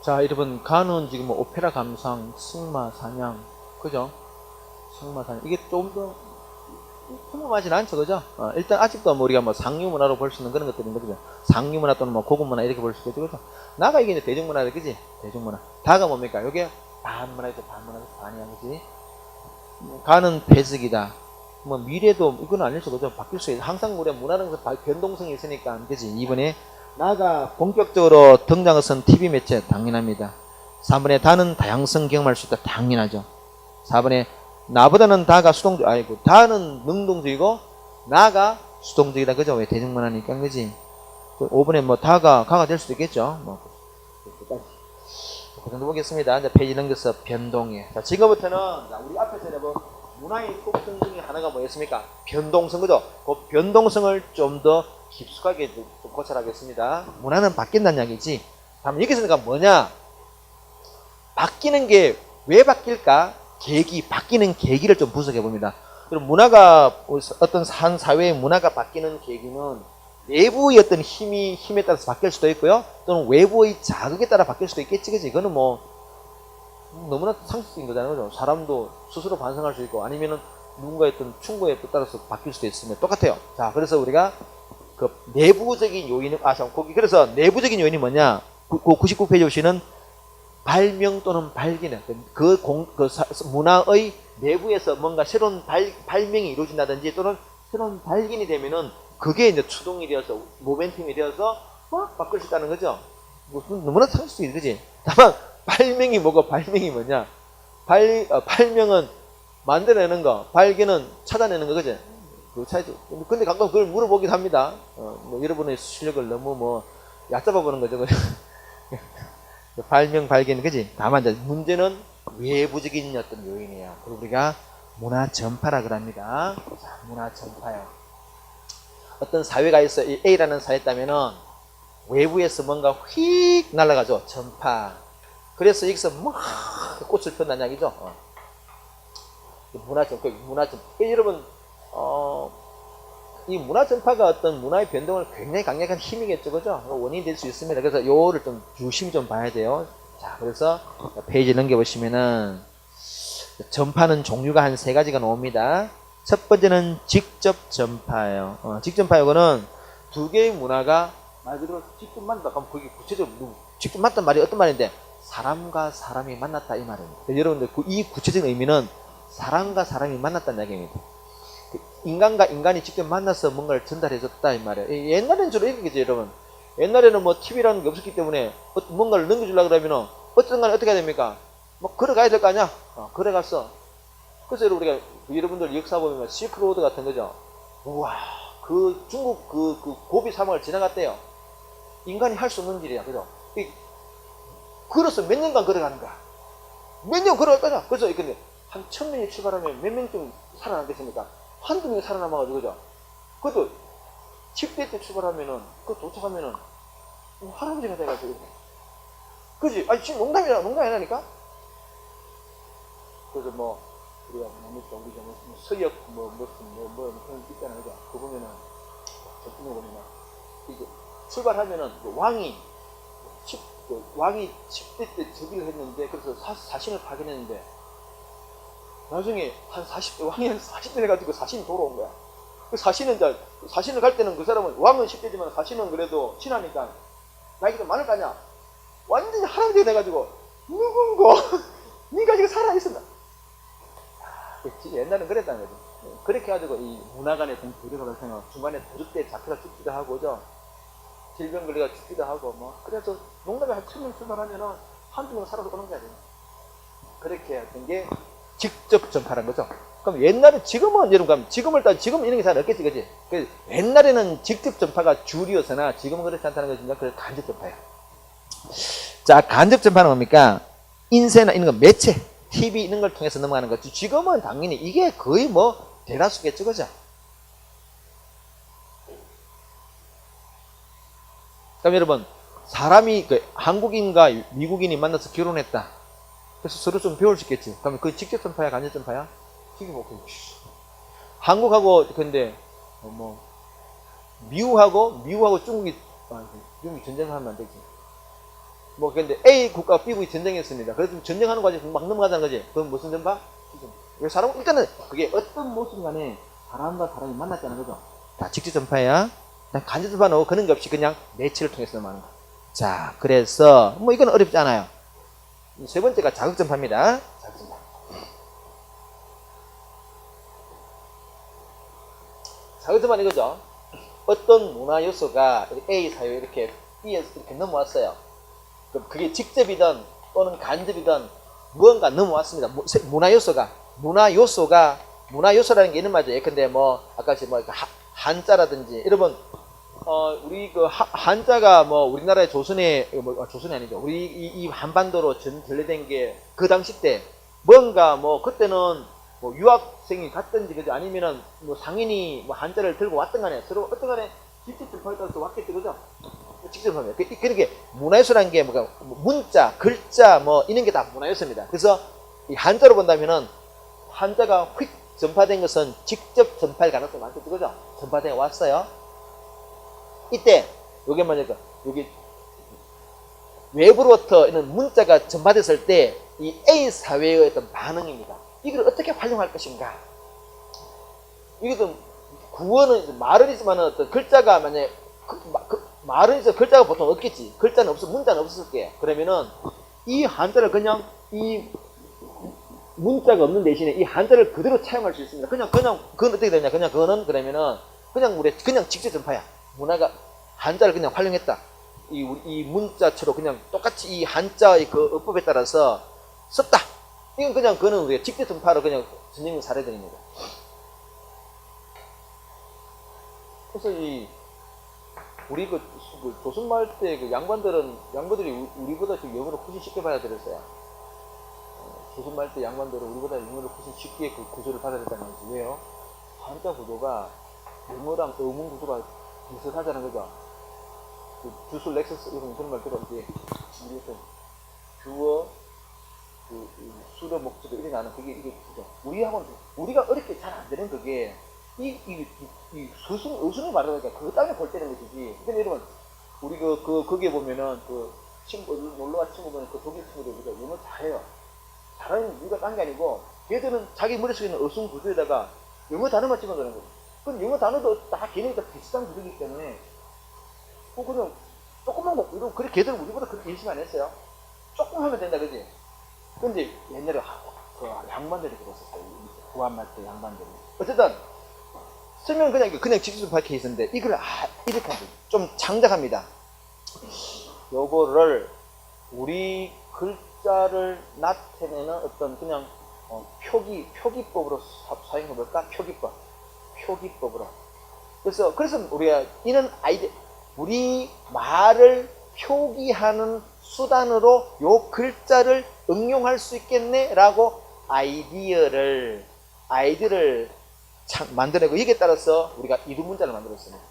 자, 여러분, 가는 지금 뭐 오페라 감상, 승마, 사냥, 그죠? 승마, 사냥. 이게 좀 더 궁금하진 않죠, 그죠? 일단 아직도 뭐 우리가 뭐 상류문화로 볼 수 있는 그런 것들인 거죠. 상류문화 또는 뭐 고급문화 이렇게 볼 수 있겠죠, 그죠? 나가 이게 이제 대중문화다, 그지? 대중문화. 다가 뭡니까? 요게 반문화죠, 반문화죠, 반이야, 그지? 가는 배석이다. 뭐 미래도 이건 아닐수 그죠? 바뀔 수 있어. 항상 우리가 문화는 변동성이 있으니까, 그지? 이번에 나가 본격적으로 등장한 TV 매체 당연합니다. 3번에 다는 다양성 경험할 수 있다. 당연하죠. 4번에 나보다는 다가 다는 능동적이고 나가 수동적이다. 그죠? 왜 대중문화니까, 그지? 5번에 뭐 가가 될 수도 있겠죠. 뭐 그 정도 보겠습니다. 이제 페이지 넘겨서 변동해. 자, 지금부터는 우리 앞에서 여러분 문화의 특성 중에 하나가 뭐였습니까? 변동성, 그죠? 그 변동성을 좀 더 깊숙하게 좀 고찰하겠습니다. 문화는 바뀐다는 이야기지. 다음 여기서는 뭐냐? 바뀌는 게 왜 바뀔까? 바뀌는 계기를 좀 분석해 봅니다. 그럼 문화가, 어떤 한 사회의 문화가 바뀌는 계기는 내부의 어떤 힘에 따라서 바뀔 수도 있고요. 또는 외부의 자극에 따라 바뀔 수도 있겠지, 그지? 그거는 뭐, 너무나 상식적인 거잖아요. 그죠? 사람도 스스로 반성할 수 있고, 아니면은 누군가의 어떤 충고에 따라서 바뀔 수도 있으면 똑같아요. 자, 그래서 우리가 그 내부적인 요인을, 그래서 내부적인 요인이 뭐냐? 99페이지 보시는 발명 또는 발견, 문화의 내부에서 뭔가 새로운 발명이 이루어진다든지 또는 새로운 발견이 되면은 그게 이제 추동이 되어서 모멘텀이 되어서 막 바뀔 수 있다는 거죠. 너무나 상식적이지, 그지? 다만 발명이 뭐고 발명이 뭐냐? 발명은 만들어내는 거, 발견은 찾아내는 거, 그지? 그 차이죠. 근데 가끔 그걸 물어보기도 합니다. 뭐 여러분의 실력을 너무 뭐 얕잡아 보는 거죠, 그죠? 발명, 발견, 그지? 다만 이제 문제는 외부적인 어떤 요인이에요. 그리고 우리가 문화 전파라 그럽니다. 자, 문화 전파요. 어떤 사회가 있어, A라는 사회에 있다면은 외부에서 뭔가 휙 날아가죠. 전파. 그래서 여기서 막 꽃을 폈다는 이야기죠. 문화 전파. 여러분, 이 문화 전파가 어떤 문화의 변동을 굉장히 강력한 힘이겠죠, 그죠? 원인이 될 수 있습니다. 그래서 요거를 좀 유심히 좀 봐야 돼요. 자, 그래서 페이지 넘겨보시면은 전파는 종류가 한 3가지가 나옵니다. 첫 번째는 직접 전파예요. 직접 전파 이거는 두 개의 문화가 말 그대로 직접 만났다. 그럼 그게 구체적으로 직접 만났단 말이 어떤 말인데 사람과 사람이 만났다 이 말입니다. 여러분들 이 구체적인 의미는 사람과 사람이 만났다는 이야기입니다. 인간과 인간이 직접 만나서 뭔가를 전달해줬다 이 말이에요. 옛날에는 주로 이렇게죠, 여러분. 옛날에는 뭐 TV라는 게 없었기 때문에 뭔가를 넘겨주려고 그러면은 어떤 간에 어떻게 해야 됩니까? 뭐 걸어가야 될 거 아니야? 걸어갔어. 그래서 우리가 여러분들 역사 보면 실크로드 같은 거죠. 우와, 그 중국 그 고비 사막을 지나갔대요. 인간이 할 수 없는 일이야. 그죠? 걸어서 몇 년간 걸어가는 거야. 몇 년 걸어갈 거냐? 그래서 근데 한 1000명이 출발하면 몇 명쯤 살아남겠습니까? 한두 명이 살아남아가지고, 그죠? 그것도 10대 때 출발하면은, 그 도착하면은, 할아버지가 돼가지고. 그지? 아니, 지금 농담이 아니라니까? 그래서 뭐, 우리가 서역, 그런 게 있잖아요. 그죠? 그거 보면은, 저쪽에 보면은, 이게 출발하면은, 왕이 10대 때 즉위를 했는데, 그래서 사신을 파견했는데, 나중에 한 40대, 왕이 한 40대 돼가지고 사신이 돌아온 거야. 그 사신은 사신을 갈 때는 그 사람은, 왕은 10대지만 사신은 그래도 친하니까, 나이가 좀 많을 거 아니야? 완전히 할아버지가 돼가지고, 누군고, 니가 지금 살아있었나? 옛날엔 그랬다는 거죠. 그렇게 해가지고 이 문화 간의 도리가 발생하고, 중간에 도둑 때 잡혀가 죽기도 하고, 그죠? 질병 걸려가 죽기도 하고, 뭐. 그래서 농담에 한 1000명 출발하면은 한두 명 살아서 오는 게 아니에요. 그렇게 했던 게 직접 전파라는 거죠. 그럼 옛날에, 지금은, 여러분, 지금은 이런 게 잘 없겠지, 그지? 옛날에는 직접 전파가 주류였으나 지금은 그렇지 않다는 것이 그 간접 전파예요. 자, 간접 전파는 뭡니까? 인쇄나 이런 거, 매체, TV 이런 걸 통해서 넘어가는 거지. 지금은 당연히 이게 거의 뭐 대다수겠죠, 그죠? 그럼 여러분, 사람이 한국인과 미국인이 만나서 결혼했다. 그래서 서로 좀 배울 수 있겠지. 그러면 그 직접 전파야, 간접 전파야? 한국하고 근데 미국하고 중국이 전쟁하면 안 되지. 뭐 근데 A 국가와 B 국이 전쟁했습니다. 그래서 전쟁하는 과정에 막 넘어가자는 거지. 그건 무슨 전파? 왜 사람 일단은 그게 어떤 모습 간에 사람과 사람이 만났다는 거죠. 다 직접 전파야. 간접 전파는 그런 게 없이 그냥 매체를 통해서 넘어가는 거. 자, 그래서 뭐 이건 어렵지 않아요. 세 번째가 자극 전파입니다. 자극 전파. 자극 전파는 이거죠. 어떤 문화 요소가 A 사회에 이렇게 B에서 이렇게 넘어왔어요. 그게 직접이든 또는 간접이든 무언가 넘어왔습니다. 문화요소라는 게 이런 말이죠. 예컨대 뭐 아까 뭐 한자라든지, 여러분 우리 그 한자가 뭐 우리나라의 조선이 아니죠. 우리 이 한반도로 전래된 게 그 당시 때 뭔가 뭐 그때는 뭐 유학생이 갔든지 그죠, 아니면은 뭐 상인이 뭐 한자를 들고 왔든 간에 서로 어떤 간에 직접 전파에 따라서 왔겠죠, 그죠? 직접 전파면 그렇게 문화요소라는 게 뭐가 문자, 글자 뭐 이런 게 다 문화요소입니다. 그래서 이 한자로 본다면은 한자가 휙 전파된 것은 직접 전파할 가능성이 많겠죠, 그죠? 전파되어 왔어요. 이때 요게 뭐냐면 여기 외부로부터 이런 문자가 전파됐을 때 이 A 사회의 어떤 반응입니다. 이걸 어떻게 활용할 것인가? 이것도 구어는 말은 있지만 어떤 글자가 만약에 말은 있어 글자가 보통 없겠지. 글자는 없어, 문자는 없을게. 그러면은 이 한자를 그냥 이 문자가 없는 대신에 이 한자를 그대로 차용할 수 있습니다. 그건 어떻게 되냐? 그러면은 그냥 직접 전파야. 문화가 한자를 그냥 활용했다. 이 문자처럼 그냥 똑같이 이 한자의 그 어법에 따라서 썼다. 이건 그거는 우리가 직접 전파로 그냥 전형적 사례들입니다. 그래서 우리 조선 말 때 양반들이 우리보다 지금 영어를 훨씬 쉽게 받아들였어요. 조선 말 때 양반들은 우리보다 영어를 훨씬 쉽게 그 구조를 받아들였다는 거지. 왜요? 한자 구조가 영어랑 어문 구조가 비슷하다는 거죠. 그 주술 렉서스 이런 그런 말 들었지. 주어, 수로 목적어 이렇게 나는 그게 구조. 우리가 어렵게 잘 안 되는 그게 어순을 말하니까 그 땅에 볼 때는 것이지. 근데 여러분, 우리 거기에 보면은 놀러간 친구들은 그 독일 친구들 영어 잘해요. 잘하는 이유가 딴 게 아니고, 걔들은 자기 머릿속에 있는 어순 구조에다가 영어 단어만 집어넣는 거예요. 그럼 영어 단어도 다 걔네가 다 비슷한 구조이기 때문에, 그냥 조금만 먹고, 그래, 걔들은 우리보다 그렇게 열심히 안 했어요. 조금 하면 된다, 그지? 근데 옛날에 그 양반들이 그랬었어요. 구한말 때 양반들이. 어쨌든, 설명은 그냥 직접 밝혀 있었는데, 이걸, 이렇게 하죠. 좀 장작합니다. 요거를, 우리 글자를 나타내는 어떤 그냥, 표기법으로 사용해볼까? 표기법으로. 그래서 우리가 이런 우리 말을 표기하는 수단으로 요 글자를 응용할 수 있겠네라고 아이디어를 만들어내고, 여기에 따라서 우리가 이두문자를 만들었습니다.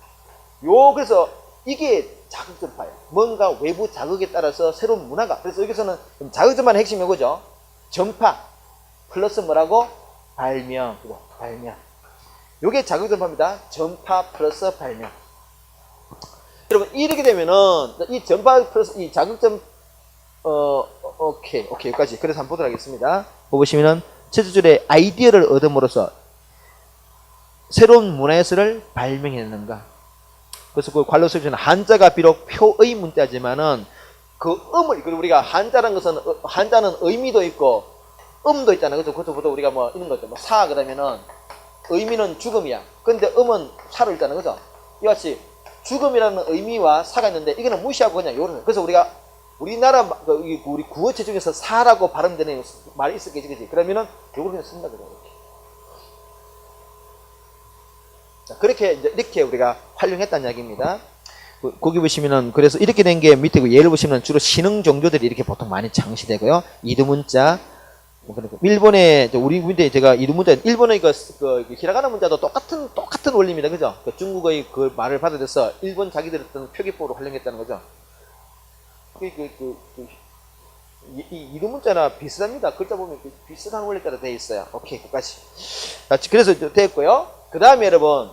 그래서 이게 자극전파예요. 뭔가 외부 자극에 따라서 새로운 문화가. 그래서 여기서는 자극전파의 핵심이 뭐죠? 전파 플러스 뭐라고? 발명. 요게 자극전파입니다. 전파 플러스 발명. 여러분, 이렇게 되면은 이 전파 플러스 이 자극전 오케이 여기까지. 그래서 한번 보도록 하겠습니다. 보시면은 첫째 줄에 아이디어를 얻음으로써 새로운 문화예술을 발명해내는가. 그래서 그 관로 수업에서는 한자가 비록 표의 문자지만은 그 음을, 우리가 한자라는 것은 한자는 의미도 있고 음도 있잖아요. 그것도 우리가 뭐 이런 거죠. 뭐 사 그러면은 의미는 죽음이야. 근데 음은 사로 있잖아요. 그죠? 이같이 죽음이라는 의미와 사가 있는데 이거는 무시하고 그냥 요런. 그래서 우리가 우리나라 우리 구어체 중에서 사라고 발음되는 말이 있었겠지, 그지? 그러면은 요걸 그냥 쓴다 그래요. 그렇게 이렇게 우리가 활용했다는 이야기입니다. 거기 보시면은 그래서 이렇게 된 게 밑에 예를 보시면 주로 신흥 종교들이 이렇게 보통 많이 장시되고요. 이두문자. 일본의 우리 문제 제가 이두문자 일본의 그 히라가나 문자도 똑같은 원리입니다, 그죠? 중국의 그 말을 받아들여서 일본 자기들 어떤 표기법으로 활용했다는 거죠. 이두문자나 비슷합니다. 글자 보면 비슷한 원리에 따라 되어 있어요. 오케이, 끝까지. 그래서 됐고요. 그 다음에 여러분,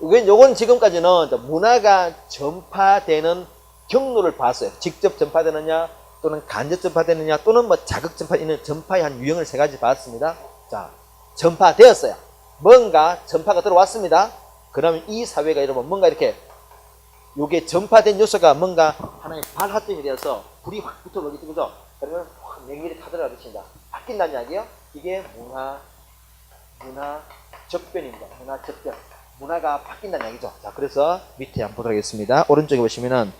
요건 지금까지는 문화가 전파되는 경로를 봤어요. 직접 전파되느냐, 또는 간접 전파되느냐, 또는 뭐 자극 전파, 있는 전파의 한 유형을 세 가지 봤습니다. 자, 전파되었어요. 뭔가 전파가 들어왔습니다. 그러면 이 사회가 여러분 뭔가 이렇게 요게 전파된 요소가 뭔가 하나의 발화점이 되어서 불이 확 붙어버리죠, 그죠? 그러면 확 냉면이 타들어가겠습니다. 바뀐다는 이야기예요. 이게 문화 접변입니다. 문화 접변. 문화가 바뀐다는 이야기죠. 자, 그래서 밑에 한번 보도록 하겠습니다. 오른쪽에 보시면은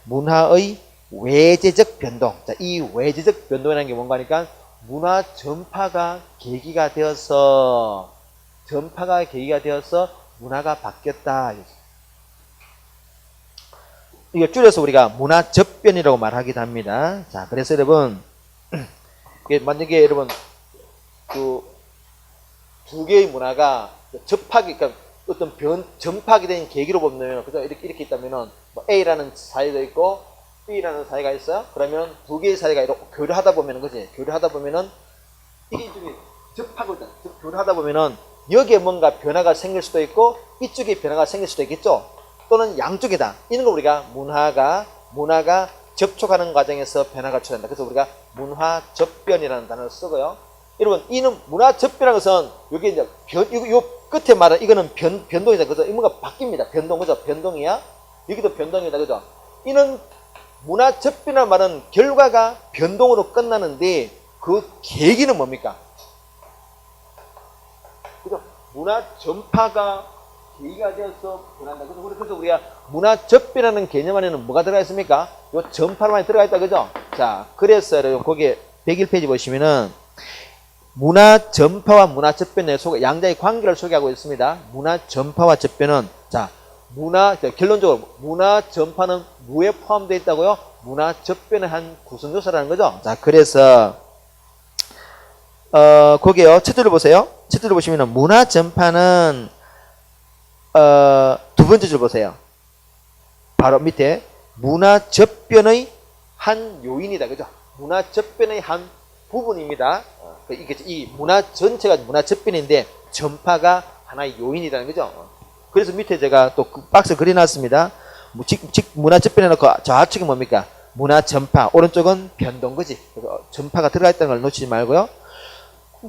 문화의 외재적 변동. 자, 이 외재적 변동이라는 게 뭔가 하니까 문화 전파가 계기가 되어서 문화가 바뀌었다. 이거 줄여서 우리가 문화 접변이라고 말하기도 합니다. 자, 그래서 여러분, 만약에 여러분 그 두 개의 문화가 그러니까 어떤 전파하게 된 계기로 보면, 그죠? 이렇게 있다면은 뭐 A라는 사회가 있고 B라는 사회가 있어요. 그러면 두 개의 사회가 이렇게 교류하다 보면은, 그지? 교류하다 보면은 이게 이쪽에 접하고 있다. 교류하다 보면은 여기에 뭔가 변화가 생길 수도 있고 이쪽에 변화가 생길 수도 있겠죠. 또는 양쪽이다. 이런 거 우리가 문화가 접촉하는 과정에서 변화가 출현한다. 그래서 우리가 문화 접변이라는 단어를 쓰고요. 여러분, 이는 문화 접변이라는 것은 여기 이제 요 끝에 말은 이거는 변동이다. 그래서 뭔가 바뀝니다. 변동, 그죠? 변동이야. 여기도 변동이다. 그죠? 이는 문화 접변이라는 말은 결과가 변동으로 끝나는데 그 계기는 뭡니까? 그죠? 문화 전파가 계기가 되어서 변한다. 그래서 우리가 문화 접변이라는 개념 안에는 뭐가 들어가 있습니까? 요 전파만 들어가 있다. 그죠? 자, 그래서 여러분, 거기에 101페이지 보시면은 문화 전파와 문화 접변의 양자의 관계를 소개하고 있습니다. 문화 전파와 접변은, 자, 결론적으로 문화 전파는 무에 포함되어 있다고요? 문화 접변의 한 구성 요소라는 거죠. 자, 그래서 거기요, 첫 줄을 보세요. 첫 줄을 보시면은 문화 전파는 두 번째 줄 보세요. 바로 밑에 문화 접변의 한 요인이다. 그죠? 문화 접변의 한 부분입니다. 이 문화 전체가 문화 접변인데 전파가 하나의 요인이라는 거죠. 그래서 밑에 제가 또 그 박스 그려놨습니다. 문화 접변해놓고 좌측이 뭡니까? 문화 전파. 오른쪽은 변동, 그지? 전파가 들어가 있다는 걸 놓치지 말고요.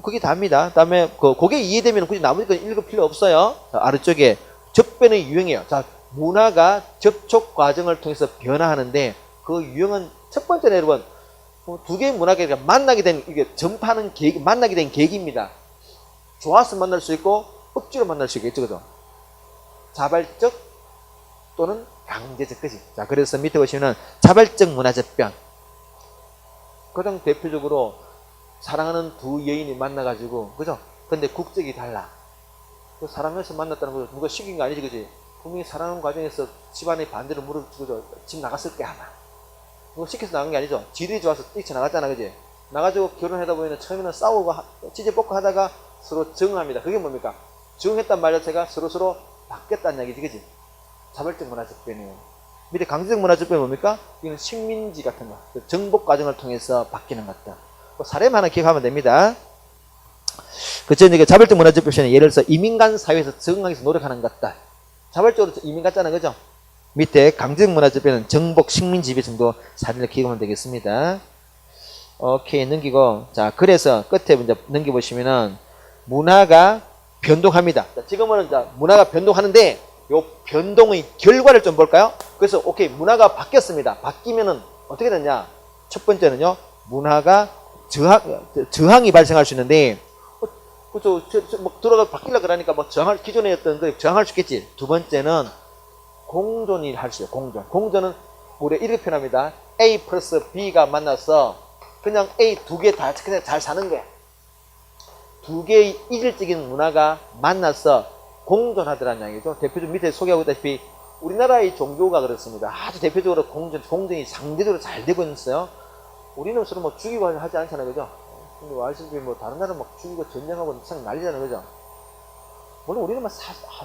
그게 답니다. 다음에 그게 이해되면 굳이 나머지 건 읽을 필요 없어요. 아래쪽에 접변의 유형이에요. 자, 문화가 접촉 과정을 통해서 변화하는데 그 유형은 첫 번째는 여러분, 두 개의 문화가 만나게 된, 이게 전파하는 계기, 만나게 된 계기입니다. 좋아서 만날 수 있고 억지로 만날 수 있겠죠, 그죠? 자발적 또는 강제적, 그지? 자, 그래서 밑에 보시면은 자발적 문화 접변. 가장 대표적으로 사랑하는 두 여인이 만나가지고, 그죠? 근데 국적이 달라. 그 사랑해서 만났다는 거 누가 시킨 거 아니지, 그지? 분명히 사랑하는 과정에서 집안의 반대를 물어주고 집 나갔을 게 아마. 그거 시켜서 나간 게 아니죠. 지들이 좋아서 뛰쳐나갔잖아, 그지? 나가지고 결혼하다 보면 처음에는 싸우고 찌질볶고 하다가 서로 정합니다. 그게 뭡니까? 정했단 말 자체가 서로서로 바뀌었다는 얘기지, 그지? 자발적 문화적변이에요. 밑에 강제적 문화적변이 뭡니까? 이건 식민지 같은 거. 정복 과정을 통해서 바뀌는 것들. 사례만 하나 기억하면 됩니다. 그쵸, 이제 자발적 문화적 표시는 예를 들어서 이민간 사회에서 적응하기 위해서 노력하는 것들. 자발적으로 이민 갔잖아요, 그죠? 밑에 강제적 문화적 표현은 정복 식민지배 정도 사례를 기억하면 되겠습니다. 오케이, 넘기고. 자, 그래서 끝에 이제 넘겨보시면은 문화가 변동합니다. 자, 지금은 이제 문화가 변동하는데 요 변동의 결과를 좀 볼까요? 그래서 오케이, 문화가 바뀌었습니다. 바뀌면은 어떻게 됐냐? 첫 번째는요, 문화가 저항이 발생할 수 있는데, 그쵸, 뭐 들어가 바뀌려 그러니까 뭐 기존에 했던 거 저항할 수 있겠지. 두 번째는 공존이 할 수 있어요. 공존은 우리가 이렇게 표현합니다. A 플러스 B가 만나서 그냥 A 두 개 다 그냥 잘 사는 거야. 두 개의 이질적인 문화가 만나서 공존하더라는 얘기죠. 대표적으로 밑에 소개하고 있다시피 우리나라의 종교가 그렇습니다. 아주 대표적으로 공존이 상대적으로 잘 되고 있어요. 우리는 서로 뭐 죽이고 하지 않잖아요, 그죠? 근데 아시다시피 뭐 다른 나라 막 죽이고 전쟁하고 상 난리잖아요, 그죠? 물론 우리는 막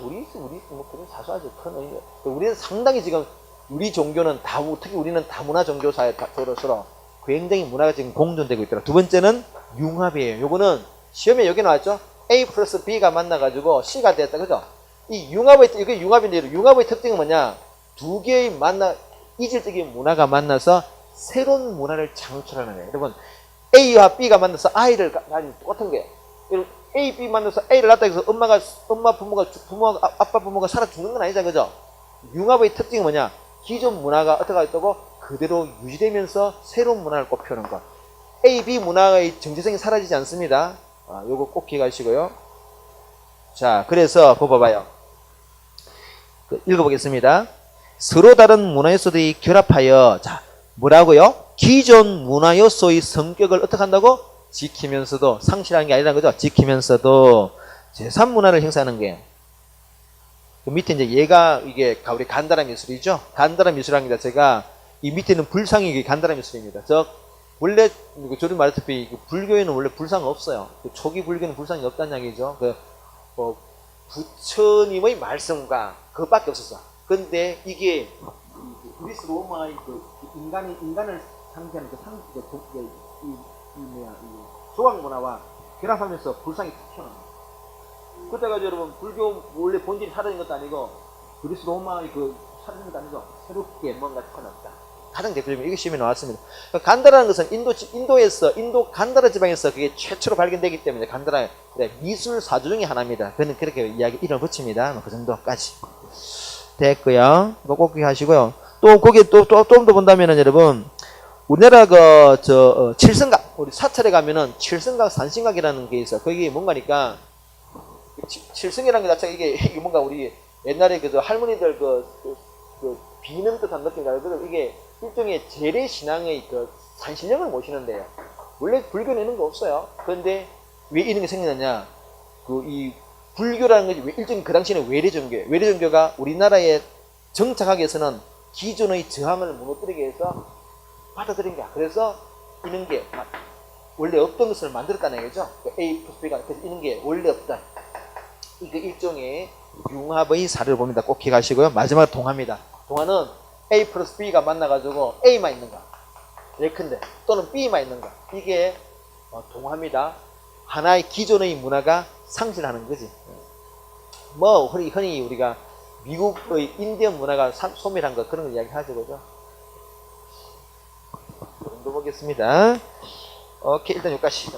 우리 뭐 그런 사소하지 큰 의미. 우리는 상당히 지금 우리 종교는 특히 우리는 다문화 종교 사회로서 굉장히 문화가 지금 공존되고 있더라. 두 번째는 융합이에요. 요거는 시험에 여기 나왔죠? A 플러스 B가 만나가지고 C가 됐다, 그죠? 이 이게 융합인데, 융합의 특징은 뭐냐? 두 개의 이질적인 문화가 만나서 새로운 문화를 창출하는 거예요. 여러분, A와 B가 만나서 아이를 가진 똑같은 거예요. A, B 만나서 A를 낳았다 해서 아빠 부모가 살아 죽는 건 아니잖아요, 그죠? 융합의 특징이 뭐냐? 기존 문화가 어떻게 했다고? 그대로 유지되면서 새로운 문화를 꼽혀오는 것. A, B 문화의 정체성이 사라지지 않습니다. 요거 꼭 기억하시고요. 자, 그래서 봐봐요. 읽어보겠습니다. 서로 다른 문화 요소들이 결합하여, 자, 뭐라고요? 기존 문화 요소의 성격을 어떻게 한다고? 지키면서도, 상실하는 게 아니라는 거죠. 지키면서도 제3문화를 형성하는 거예요. 그 밑에 이제 이게 우리 간다라 미술이죠. 간다라 미술이라는 게 자체가 이 밑에는 불상이 간다라 미술입니다. 원래 저를 말했다시피 불교에는 원래 불상 없어요. 초기 불교는 불상이 없다는 이야기죠. 부처님의 말씀과 그것밖에 없었어. 근데 이게 그리스 로마의 인간을 상징하는 조각 문화와 결합하면서 불상이 탁 튀어나와요. 그때가 여러분 불교 원래 본질이 사라진 것도 아니고 그리스 로마의 사라진 것도 아니고 새롭게 뭔가 태어났다. 가장 대표적인 이게 시험에 나왔습니다. 간다라는 것은 인도 간다라 지방에서 그게 최초로 발견되기 때문에 간다라 미술 사주 중에 하나입니다. 그는 그렇게 이름을 붙입니다. 그 정도까지 됐고요. 이거 꼭 기억하시고요. 또 거기에 좀 더 본다면은 여러분 우리나라 칠성각 우리 사찰에 가면은 칠성각 산신각이라는 게 있어. 거기 뭔가니까 칠성이라는 게 자체가 이게 뭔가 우리 옛날에 할머니들 비는 듯한 느낌이라 이게 일종의 재래 신앙의 산신령을 모시는데요. 원래 불교는 이런 거 없어요. 그런데 왜 이런 게 생겼느냐? 이 불교라는 것이 일종의 그 당시에는 외래 종교예요. 외래 종교가 우리나라에 정착하기 위해서는 기존의 저항을 무너뜨리기 위해서 받아들인 거야. 그래서 이런 게 원래 없던 것을 만들었다는 얘기죠. A 플러스 B가 그래서 이런 게 원래 없다. 이거 일종의 융합의 사례를 봅니다. 꼭 기억하시고요. 마지막으로 동화입니다. 동화는 A 플러스 B가 만나가지고 A만 있는 거. 예컨대 또는 B만 있는 거. 이게 동화입니다. 하나의 기존의 문화가 상실하는 거지. 뭐 흔히 우리가 미국의 인디언 문화가 소멸한 거 그런 걸 이야기하죠, 그죠? 이 정도 보겠습니다. 오케이, 일단 여기까지.